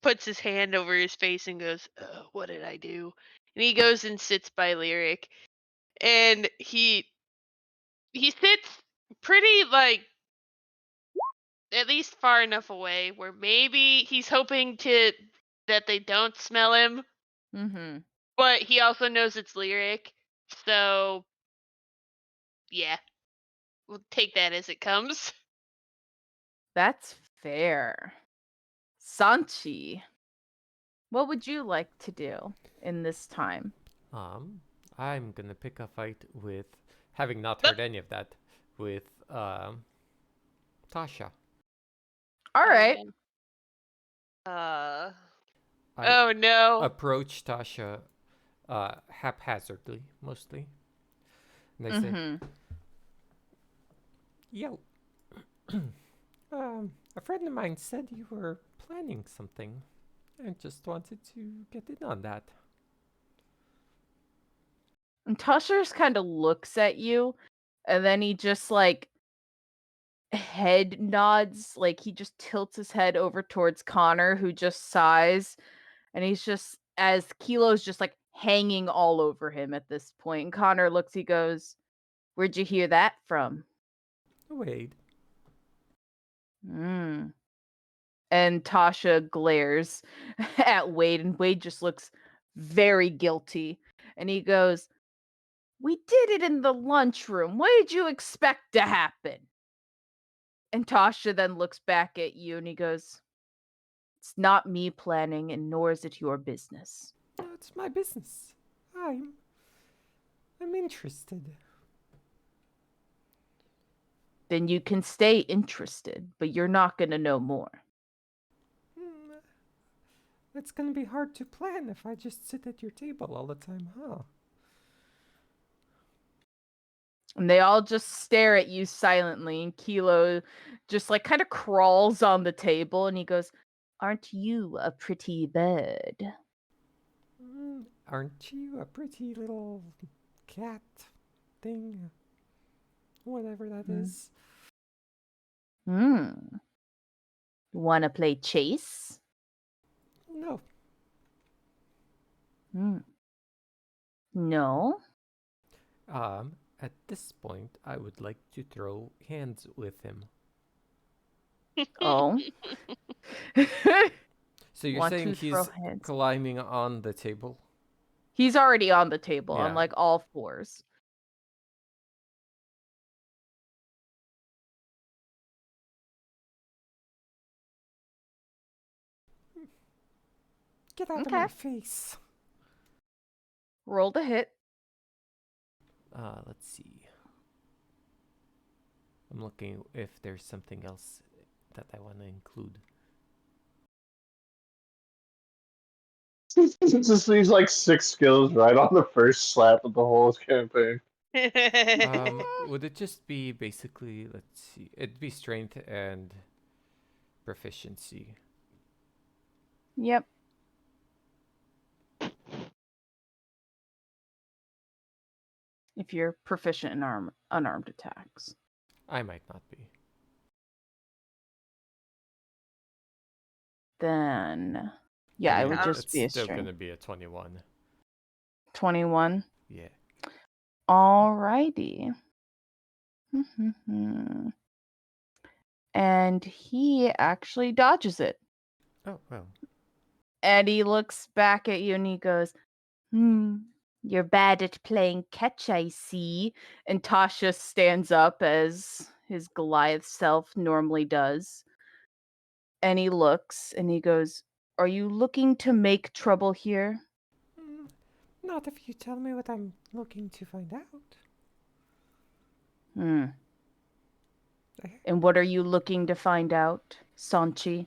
puts his hand over his face and goes, "What did I do?" And he goes and sits by Lyric. And he sits pretty, like, at least far enough away where maybe he's hoping that they don't smell him, Mm-hmm. but he also knows it's Lyric. So, yeah, we'll take that as it comes. That's fair. Sanchi, what would you like to do in this time? I'm gonna pick a fight with having not heard any of that with Tasha. All right. Uh, I Oh no. approach Tasha haphazardly, mostly. And I say, Mm-hmm. yo, a friend of mine said you were planning something. I just wanted to get in on that. And Tasha just kind of looks at you, and then he just like head nods, like he just tilts his head over towards Connor, who just sighs, and he's just as Kilo's just like hanging all over him at this point. And Connor looks, he goes, "Where'd you hear that from?" Wait, Mm. And Tasha glares at Wade, and Wade just looks very guilty. And he goes, "We did it in the lunchroom. What did you expect to happen?" And Tasha then looks back at you and he goes, "It's not me planning, and nor is it your business." it's my business. I'm interested. Then you can stay interested, but you're not going to know more. Hmm, it's gonna be hard to plan if I just sit at your table all the time, huh? And they all just stare at you silently. And Kilo just like kind of crawls on the table and he goes, "Aren't you a pretty bird?" Aren't you a pretty little cat thing? Whatever that is. Hmm. Want to play chase? No, Hmm. No? at this point, I would like to throw hands with him. Oh. So you're Want saying to throw he's hands? climbing on the table? He's already on the table on Yeah. like all fours. Get out of Okay. my face. Roll the hit. Let's see. I'm looking if there's something else that I want to include. Just these like 6 skills right on the first slap of the whole campaign. Would it just be basically, let's see, it'd be strength and proficiency. Yep. If you're proficient in unarmed attacks. I might not be. Then yeah, I it mean, would Yeah. just it's be a still strength. gonna be a 21. 21. Yeah. Alrighty. And he actually dodges it. Oh, well. And he looks back at you and he goes, "You're bad at playing catch, I see." And Tasha stands up as his Goliath self normally does. And he looks and he goes, "Are you looking to make trouble here?" Mm, not if you tell me what I'm looking to find out. Hmm. I- And what are you looking to find out, Sanchi?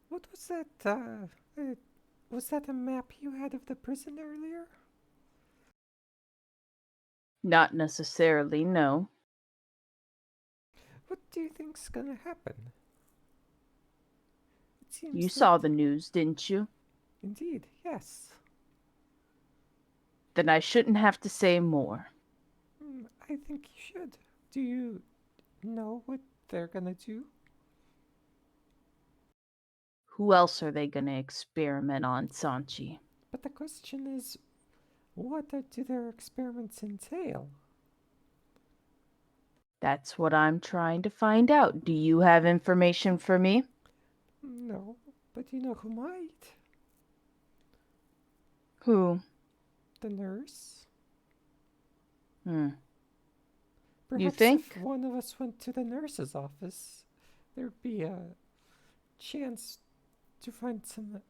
What was that? Was that a map you had of the prison earlier? Not necessarily, no. What do you think's gonna happen? It You seems that. saw the news, didn't you? Indeed, yes. Then I shouldn't have to say more. I think you should. Do you know what they're gonna do? Who else are they gonna experiment on, Sanchi? But the question is, what do their experiments entail? That's what I'm trying to find out. Do you have information for me? No, but you know who might? Who? The nurse? You Perhaps if think? one of us went to the nurse's office, there'd be a chance to find some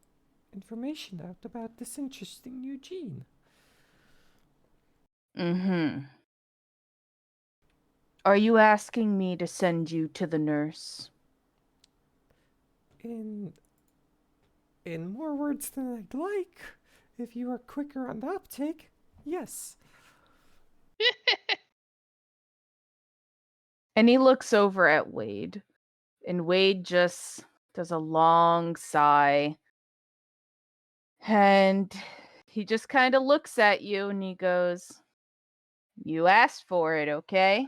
information out about this interesting new gene. Are you asking me to send you to the nurse? In more words than I'd like, if you are quicker on the uptake, yes. And he looks over at Wade. And Wade just does a long sigh. And he just kind of looks at you and he goes, "You asked for it, okay?"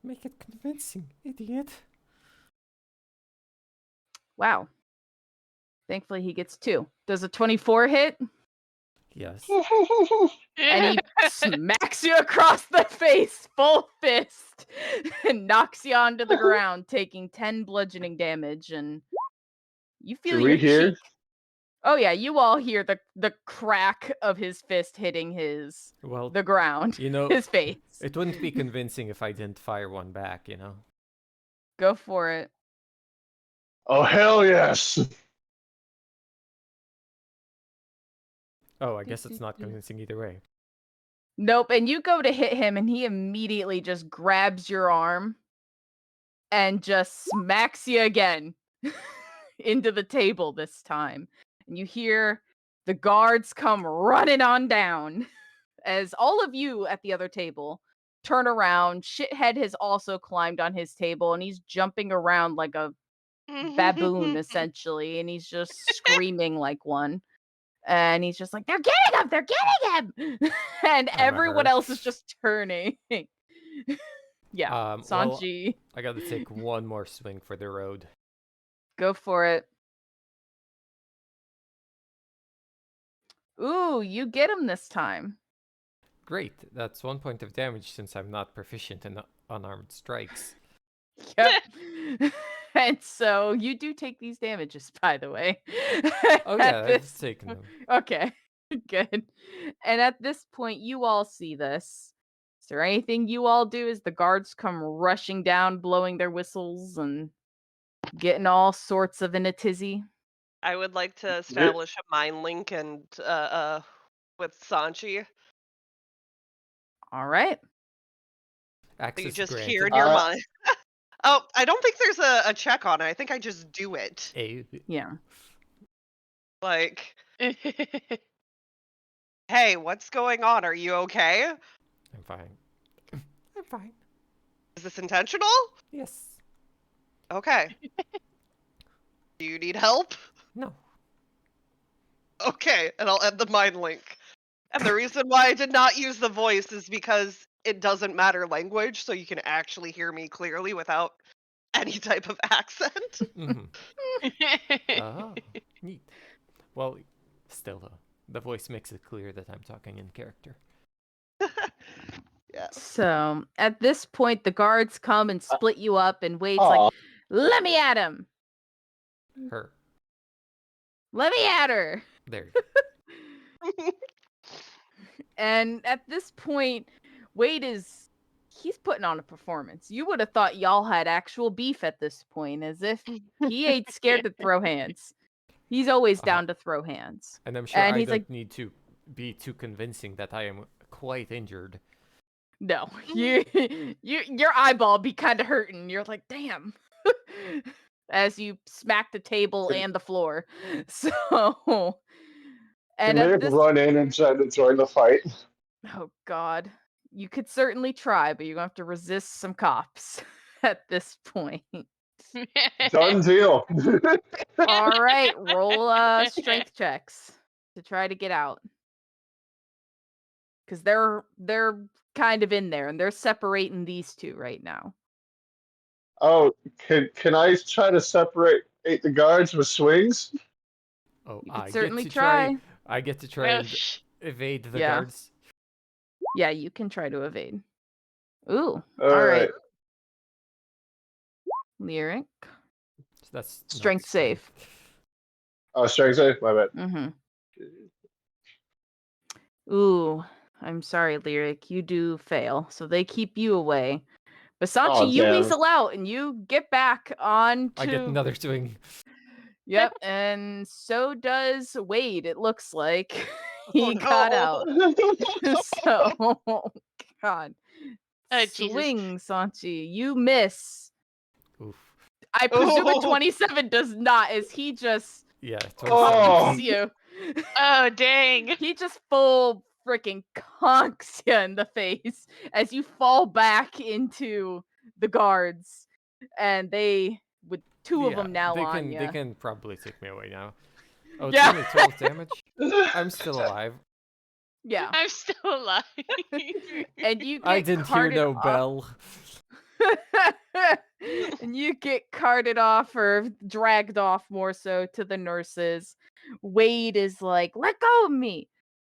Make it convincing, idiot. Wow. Thankfully, he gets 2. Does a 24 hit? Yes. And he smacks you across the face, full fist, and knocks you onto the ground, taking 10 bludgeoning damage. And you feel Do your we hear? cheek. Oh yeah, you all hear the crack of his fist hitting Well, the ground, you know, his face. it wouldn't be convincing if I didn't fire one back, you know? Go for it. Oh hell yes! Oh, I guess it's not convincing either way. Nope, and you go to hit him and he immediately just grabs your arm and just smacks you again into the table this time. And you hear the guards come running on down as all of you at the other table turn around. Shithead has also climbed on his table and he's jumping around like a baboon essentially, and he's just screaming like one. And he's just like, "They're getting him! They're getting him!" And I'm everyone hurt. else is just turning. Yeah, Well, Sanji, I gotta take one more swing for the road. go for it. Ooh, you get him this time. Great, that's 1 point of damage since I'm not proficient in unarmed strikes. Yep. And so you do take these damages, by the way. Oh At yeah, I've this taken them. Okay, good. And at this point, you all see this. Is there anything you all do as the guards come rushing down, blowing their whistles and getting all sorts of in a tizzy? I would like to Yeah. establish a mind link and with Sanchi. All right. So you Access just hear granted. in your mind. Oh, I don't think there's a check on it. I think I just do it. Yeah. Like, hey, what's going on? Are you okay? I'm fine. I'm fine. Is this intentional? Yes. Okay. Do you need help? No. Okay, and I'll end the mind link. And the reason why I did not use the voice is because it doesn't matter language, so you can actually hear me clearly without any type of accent. Mm-hmm. Oh, neat. Well, still though, the voice makes it clear that I'm talking in character. Yeah. So at this point, the guards come and split you up, and Wade's Aw. like, "Let me at him! Her. Let me at her!" There. And at this point, Wade he's putting on a performance. You would have thought y'all had actual beef at this point, as if he ain't scared to throw hands. He's always down to throw hands. And I'm sure And I he's don't like, need to be too convincing that I am quite injured. "No, your eyeball be kind of hurting." You're like, "Damn." As you smack the table and the floor. So, Can and they at this run in and try to join the fight? Oh God. You could certainly try, but you're gonna have to resist some cops at this point. Done deal. All right, roll strength checks to try to get out. Because they're kind of in there and they're separating these two right now. Oh, can I try to separate the guards with swings? Oh, You could I get certainly to try. I get to try Well, and evade the Yeah. guards. Yeah, you can try to evade. Ooh. All All right. right. Lyric. So that's not Strength save. Oh, strength save. My bad. Mm-hmm. Ooh. I'm sorry, Lyric. You do fail. So they keep you away. Basanchi, Oh, you damn. weasel out and you get back on I get to. another swing. Yep, and so does Wade, it looks like. Oh He got no. out. So God. Jesus. Swing, Sanchi. You miss. Oof. I presume a Oh, 27 does not, as he just Yeah, 27 conks Oh. hits. you. Oh, dang. He just full freaking conks you in the face as you fall back into the guards. And they, with two of Yeah, them now they on can they you. can probably take me away now. Oh, it's Yeah. only 12 damage. I'm still alive. Yeah. I'm still alive. And you I get didn't hear carted no off. bell. And you get carted off or dragged off more so to the nurses. Wade is like, let go of me.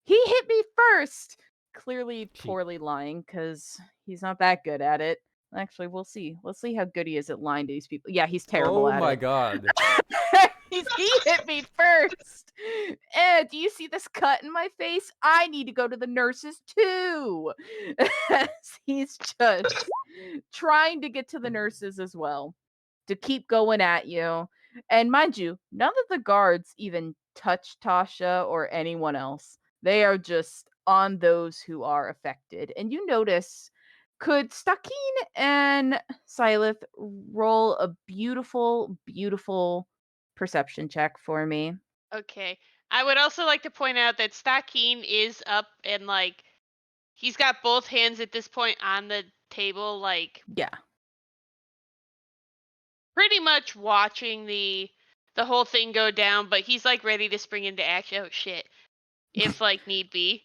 He hit me first. Clearly She- poorly lying because he's not that good at it. Actually, we'll see. Let's see how good he is at lying to these people. Yeah, he's terrible Oh at my it. god. He hit me first. And do you see this cut in my face? I need to go to the nurses too. He's just trying to get to the nurses as well to keep going at you. And mind you, none of the guards even touch Tasha or anyone else. They are just on those who are affected. And you notice, could Stakeen and Silith roll a beautiful, beautiful perception check for me? Okay. I would also like to point out that Stakeen is up and like he's got both hands at this point on the table, like Yeah. pretty much watching the whole thing go down, but he's like ready to spring into action. Oh shit. If like need be.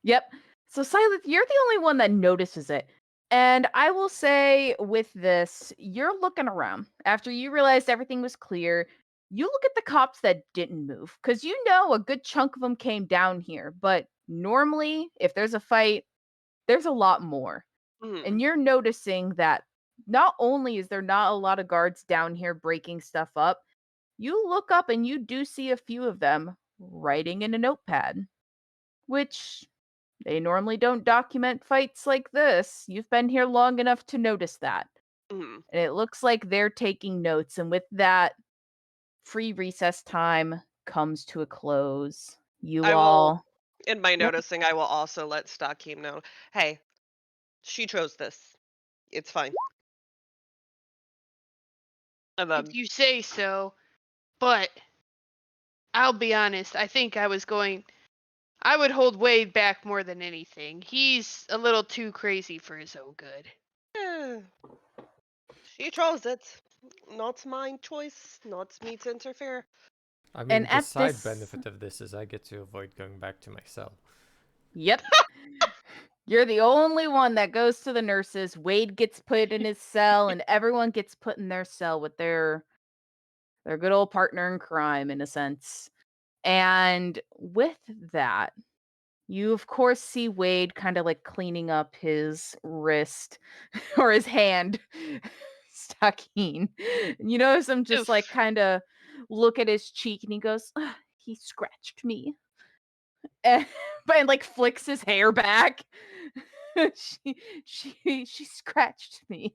Yep. So Silith, you're the only one that notices it. And I will say with this, you're looking around. After you realized everything was clear, you look at the cops that didn't move because you know a good chunk of them came down here. But normally, if there's a fight, there's a lot more. mhm, And you're noticing that not only is there not a lot of guards down here breaking stuff up, you look up and you do see a few of them writing in a notepad, which they normally don't document fights like this. You've been here long enough to notice that. mhm. And it looks like they're taking notes. And with that, free recess time comes to a close. You I will, all. in my Yep. noticing, I will also let Stockheim know. Hey, she chose this. It's fine. And If then, you say so. But I'll be honest, I would hold Wade back more than anything. He's a little too crazy for his own good. eh, she chose it. Not my choice. Not me to interfere. I And mean, the at side this. benefit of this is I get to avoid going back to my cell. Yep. You're the only one that goes to the nurses. Wade gets put in his cell, and everyone gets put in their cell with their good old partner in crime, in a sense. And with that, you of course see Wade kind of like cleaning up his wrist or his hand, Stakeen. And you notice him just like Oof. kind of look at his cheek, and he goes, "Ugh, he scratched me," and, and like flicks his hair back. She scratched me.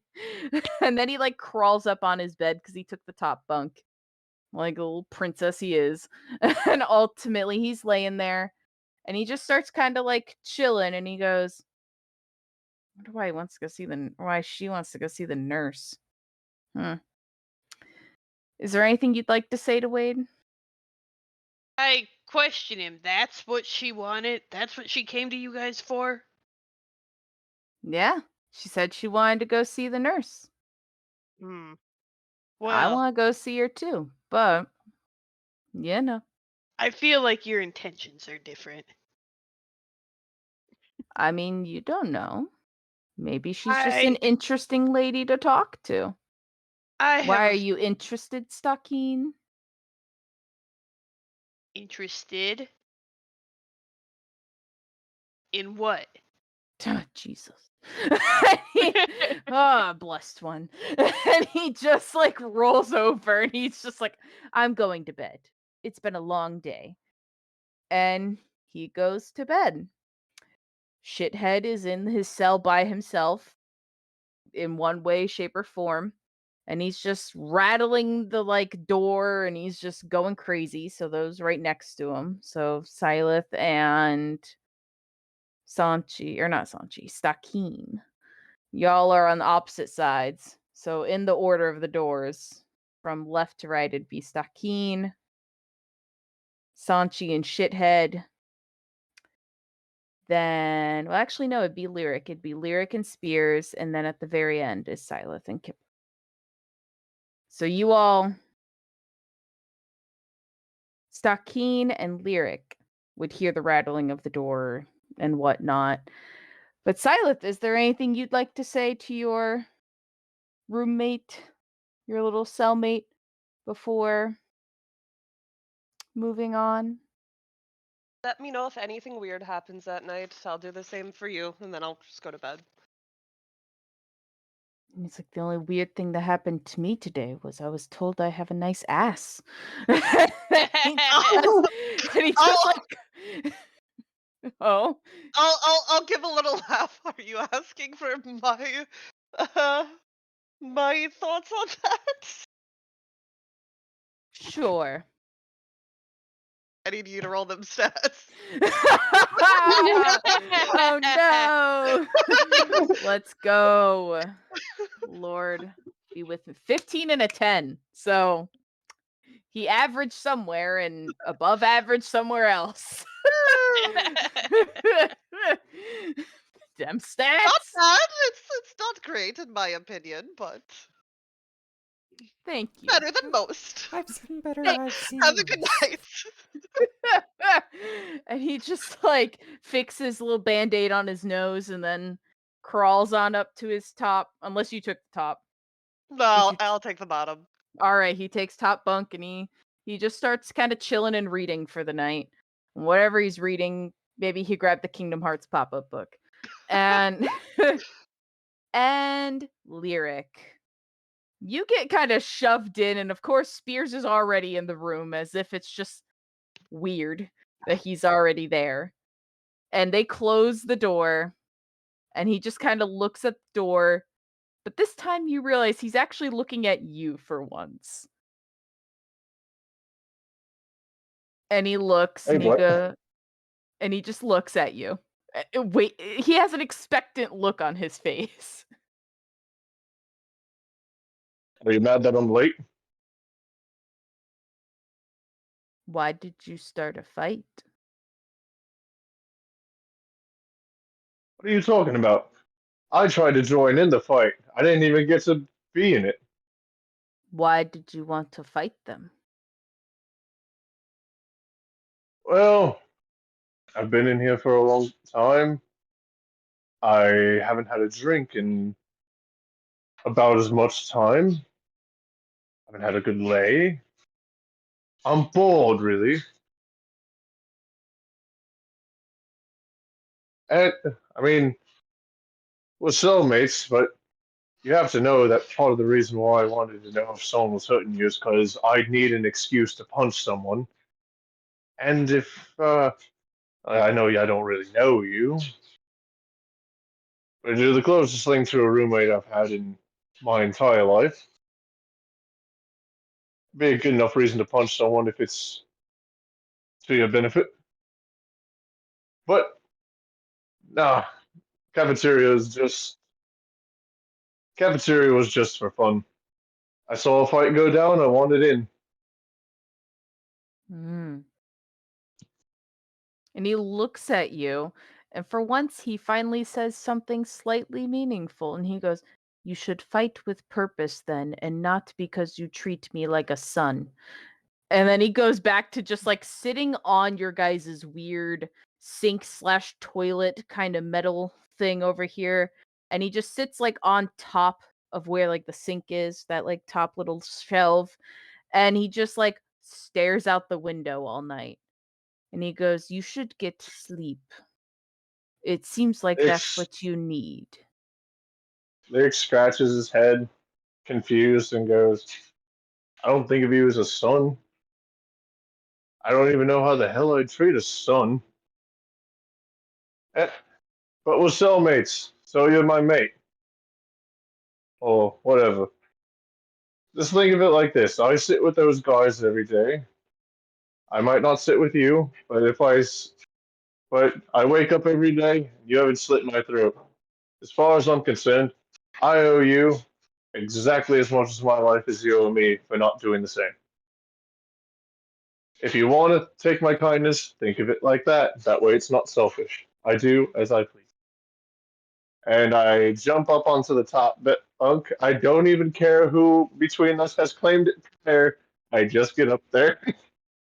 And then he like crawls up on his bed because he took the top bunk like a little princess he is. And ultimately he's laying there and he just starts kind of like chilling, and he goes, I wonder why he wants to go see why she wants to go see the nurse. Hmm. Is there anything you'd like to say to Wade? I question him. That's what she wanted? That's what she came to you guys for? Yeah. She said she wanted to go see the nurse. Hmm. I Well, want to go see her too, but you know, I feel like your intentions are different. I mean, you don't know. Maybe she's just an I interesting lady to talk to. I Why have are a you interested, Stakeen? interested in what? Jesus. Blessed one. And he just like rolls over and he's just like, I'm going to bed. It's been a long day. And he goes to bed. Shithead is in his cell by himself in one way, shape, or form. And he's just rattling the like door and he's just going crazy. So those right next to him. So Silith and Sanchi, or not Sanchi, Stakin. Y'all are on the opposite sides. So in the order of the doors, from left to right, it'd be Stakin, Sanchi, and Shithead. Then, well, actually, no, it'd be Lyric. It'd be Lyric and Spears, and then at the very end is Silith and Kip. So you all, Stakin and Lyric, would hear the rattling of the door and whatnot. But Silith, is there anything you'd like to say to your roommate, your little cellmate, before moving on? Let me know if anything weird happens that night. I'll do the same for you, and then I'll just go to bed. And it's like, the only weird thing that happened to me today was I was told I have a nice ass. And he just Oh. like, oh, I'll give a little laugh. Are you asking for my thoughts on that? sure. I need you to roll them stats. Oh no. Let's go. Lord be with me. 15 and a 10. So he averaged somewhere and above average somewhere else. Dem Not stats. bad. It's not great in my opinion, but Thank you. better than most. I've seen better. Hey, I've seen Have a good worse. night. And he just like fixes a little band-aid on his nose and then crawls on up to his top, unless you took the top. No, you- I'll take the bottom. All right, he takes top bunk and he just starts kind of chilling and reading for the night. And whatever he's reading, maybe he grabbed the Kingdom Hearts pop-up book. And and Lyric. You get kind of shoved in, and of course Spears is already in the room as if it's just weird that he's already there. And they close the door, and he just kind of looks at the door, but this time you realize he's actually looking at you for once. And he looks Hey, and what? and he just looks at you. Wait, he has an expectant look on his face. Are you mad that I'm late? Why did you start a fight? What are you talking about? I tried to join in the fight. I didn't even get to be in it. Why did you want to fight them? Well, I've been in here for a long time. I haven't had a drink in about as much time. I haven't had a good lay. I'm bored, really. And, I mean, we're cellmates, but you have to know that part of the reason why I wanted to know if someone was hurting you is because I'd need an excuse to punch someone. And if, I know I don't really know you, but you're the closest thing to a roommate I've had in my entire life. Be a good enough reason to punch someone if it's to your benefit. But, nah, cafeteria is just cafeteria was just for fun. I saw a fight go down. I wanted in. Mm. And he looks at you, and for once he finally says something slightly meaningful, and he goes, "You should fight with purpose then, and not because you treat me like a son." And then he goes back to just like sitting on your guys' weird sink slash toilet kind of metal thing over here. And he just sits like on top of where like the sink is, that like top little shelf. And he just like stares out the window all night. And he goes, "You should get sleep. It seems like that's Nick, what you need." Nick scratches his head, confused, and goes, I don't think of you as a son. I don't even know how the hell I'd treat a son. Eh, but we're cellmates, so you're my mate. Or whatever. Just think of it like this. I sit with those guys every day. I might not sit with you, but if but I wake up every day and you haven't slit my throat. As far as I'm concerned, I owe you exactly as much as my life as you owe me for not doing the same. If you want to take my kindness, think of it like that. That way it's not selfish. I do as I please. And I jump up onto the top bunk. I don't even care who between us has claimed it there. I just get up there.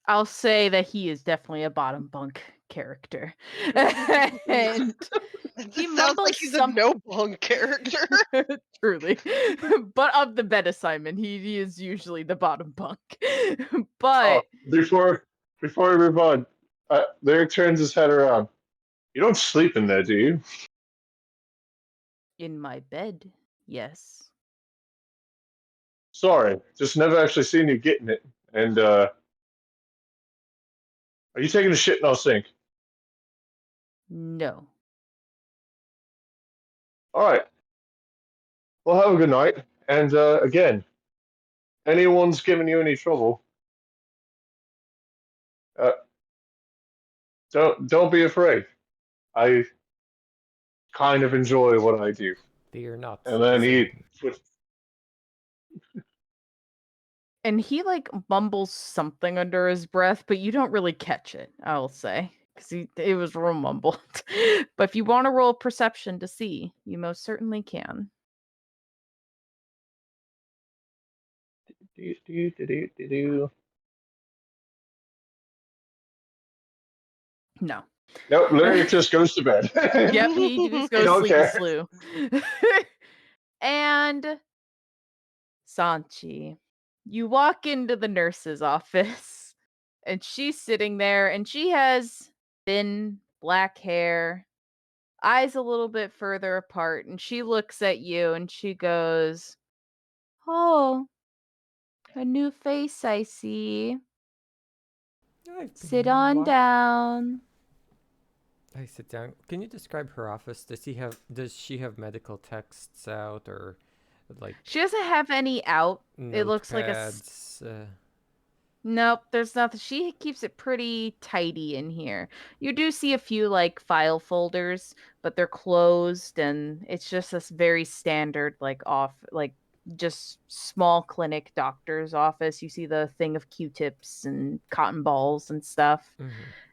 I'll say that he is definitely a bottom bunk character. And It he just sounds like mumbles he's a something. no bunk character. Truly. But of the bed assignment, he is usually the bottom bunk. Oh, But before we move on, Lyric turns his head around. You don't sleep in there, do you? in my bed, yes. Sorry, just never actually seen you getting it. And are you taking a shit in our sink? No. All right. Well, have a good night. And again, anyone's giving you any trouble, uh, don't be afraid. I kind of enjoy what I do. They are not And the then he, same. And he like mumbles something under his breath, but you don't really catch it, I'll say. Because it was real mumbled. But if you want to roll perception to see, you most certainly can. No. Nope, Lyric just goes to bed. Yep, he just I goes don't sleepy care. slew. And Sanchi, you walk into the nurse's office, and she's sitting there, and she has thin black hair, eyes a little bit further apart, and she looks at you and she goes, "Oh, a new face I see. I've Sit been on down." I sit down. Can you describe her office? Does she have medical texts out or like She doesn't have any out. It looks like notepads? nope, there's nothing. She keeps it pretty tidy in here. You do see a few like file folders, but they're closed and it's just this very standard like just small clinic doctor's office. You see the thing of Q-tips and cotton balls and stuff. Mm-hmm.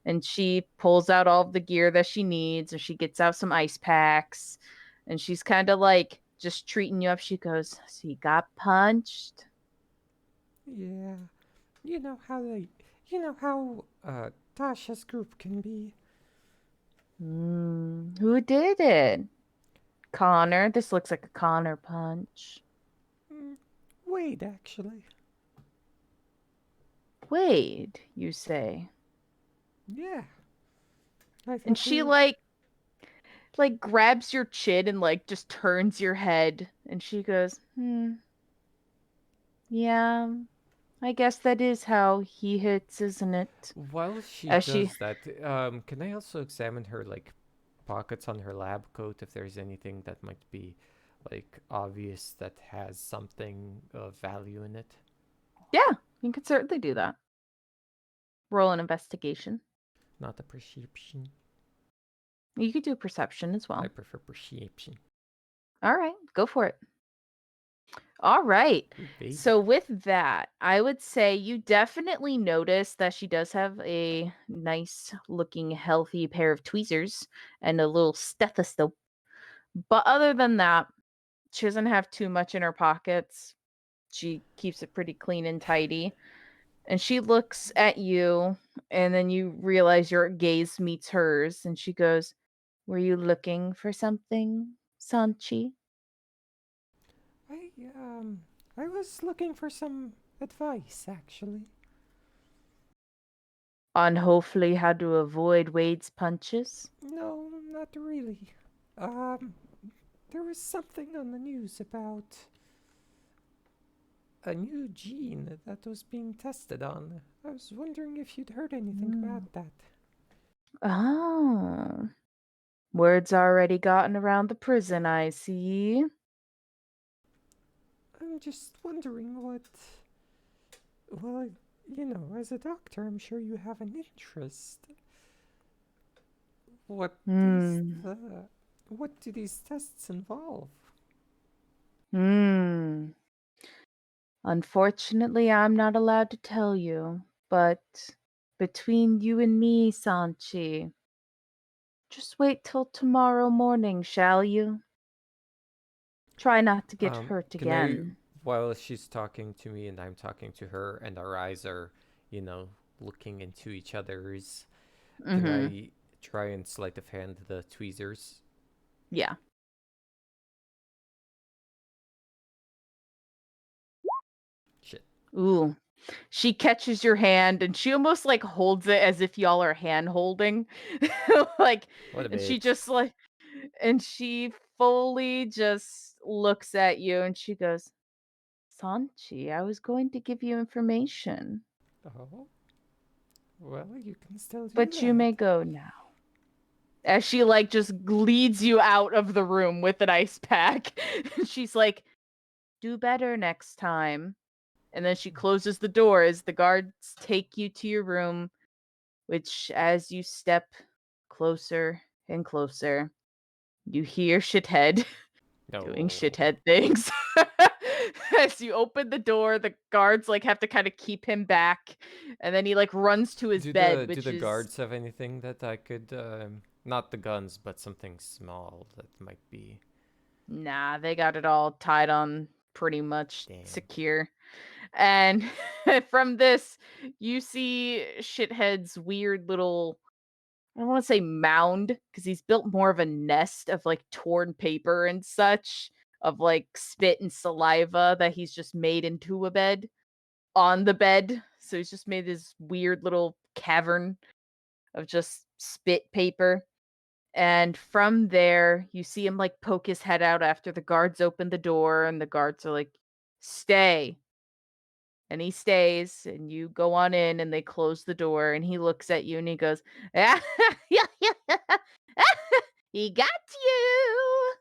And she pulls out all of the gear that she needs and she gets out some ice packs and she's kind of like just treating you up. She goes, "So you got punched?" Yeah, you know how Tasha's group can be. Who did it? Connor. This looks like a Connor punch. Mm, Wade, actually. Wade, you say. Yeah, I And thought we she were. like grabs your chin and like just turns your head and she goes, yeah, I guess that is how he hits, isn't it?" While she As she does that, can I also examine her like pockets on her lab coat if there's anything that might be like obvious that has something of value in it? Yeah, you can certainly do that. Roll an investigation. Not a perception. You could do perception as I well. prefer perception. All right, go for it. All right. Ooh, baby. So with that, I would say you definitely notice that she does have a nice looking healthy pair of tweezers and a little stethoscope. But other than that, she doesn't have too much in her pockets. She keeps it pretty clean and tidy. And she looks at you and then you realize your gaze meets hers and she goes, "Were you looking for something, Sanchi?" I um I was looking for some advice actually. On hopefully how to avoid Wade's punches. No, not really. Um there was something on the news about a new gene that was being tested on. I was wondering if you'd heard anything Mm. about that. Oh. Word's already gotten around the prison, I see. I'm just wondering what. Well, as a doctor, I'm sure you have an interest. What is Hmm. the? What do these tests involve? Hmm. Unfortunately, I'm not allowed to tell you, but between you and me, Sanchi, just wait till tomorrow morning, shall you? Try not to get hurt Can I, again. while she's talking to me and I'm talking to her, and our eyes are, looking into each other's, can Mm-hmm. I try and sleight of hand the tweezers? Yeah. Shit. Ooh. She catches your hand and she almost like holds it as if y'all are hand holding. Like, What a and she bitch. just like, and she fully just looks at you and she goes, Sanchi, I was going to give you information, Oh, well, you can still do but you that. may go now. As she like just leads you out of the room with an ice pack. She's like, do better next time. And then she closes the door as the guards take you to your room, which as you step closer and closer, you hear Shithead doing No. shithead things. As you open the door, the guards like have to kind of keep him back, and then he like runs to his bed, Do which the is guards have anything that I could not the guns, but something small that might be nah, they got it all tied on pretty much damn. secure. And from this, you see Shithead's weird little I don't want to say mound because he's built more of a nest of like torn paper and such, of like spit and saliva that he's just made into a bed on the bed. So he's just made this weird little cavern of just spit paper. And from there, you see him like poke his head out after the guards open the door, and the guards are like, stay. And he stays, and you go on in, and they close the door, and he looks at you and he goes, "Ah, he got you,"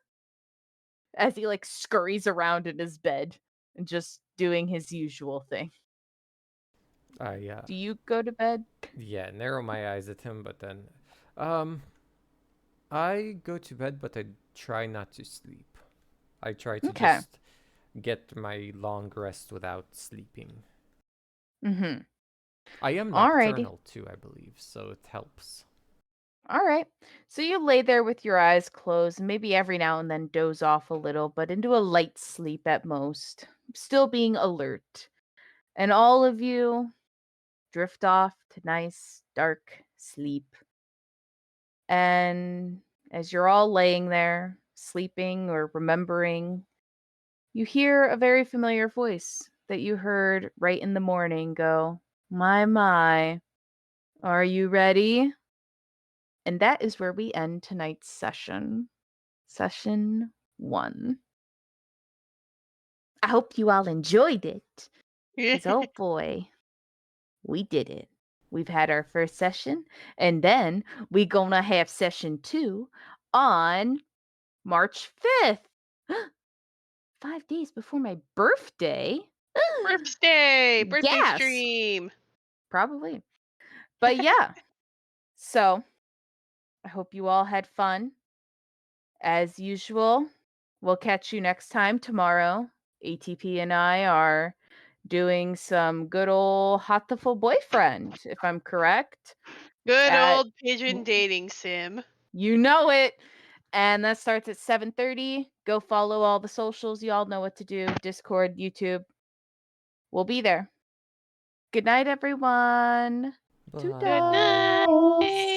as he like scurries around in his bed and just doing his usual thing. Yeah. Do you go to bed? Yeah, narrow my eyes at him, but then um I go to bed, but I try not to sleep. I try to Okay. just get my long rest without sleeping. Mhm. I am Alrighty. nocturnal too, I believe, so it helps. All right. So you lay there with your eyes closed, and maybe every now and then doze off a little, but into a light sleep at most, still being alert. And all of you drift off to nice, dark sleep. And as you're all laying there, sleeping or remembering, you hear a very familiar voice that you heard right in the morning go, my, are you ready? And that is where we end tonight's session. Session 1. I hope you all enjoyed it, because oh boy, we did it. We've had our first session, and then we gonna have session 2 on March 5th. 5 days before my birthday. Birthday Gas, stream. probably. But yeah, so I hope you all had fun. As usual, we'll catch you next time tomorrow. ATP and I are doing some good old Hatoful Boyfriend, if I'm correct. Good At old pigeon dating sim. you know it. And that starts at 7:30. Go follow all the socials. You all know what to do. Discord, YouTube. We'll be there. Good night, everyone. Good Bye. Toodles. night.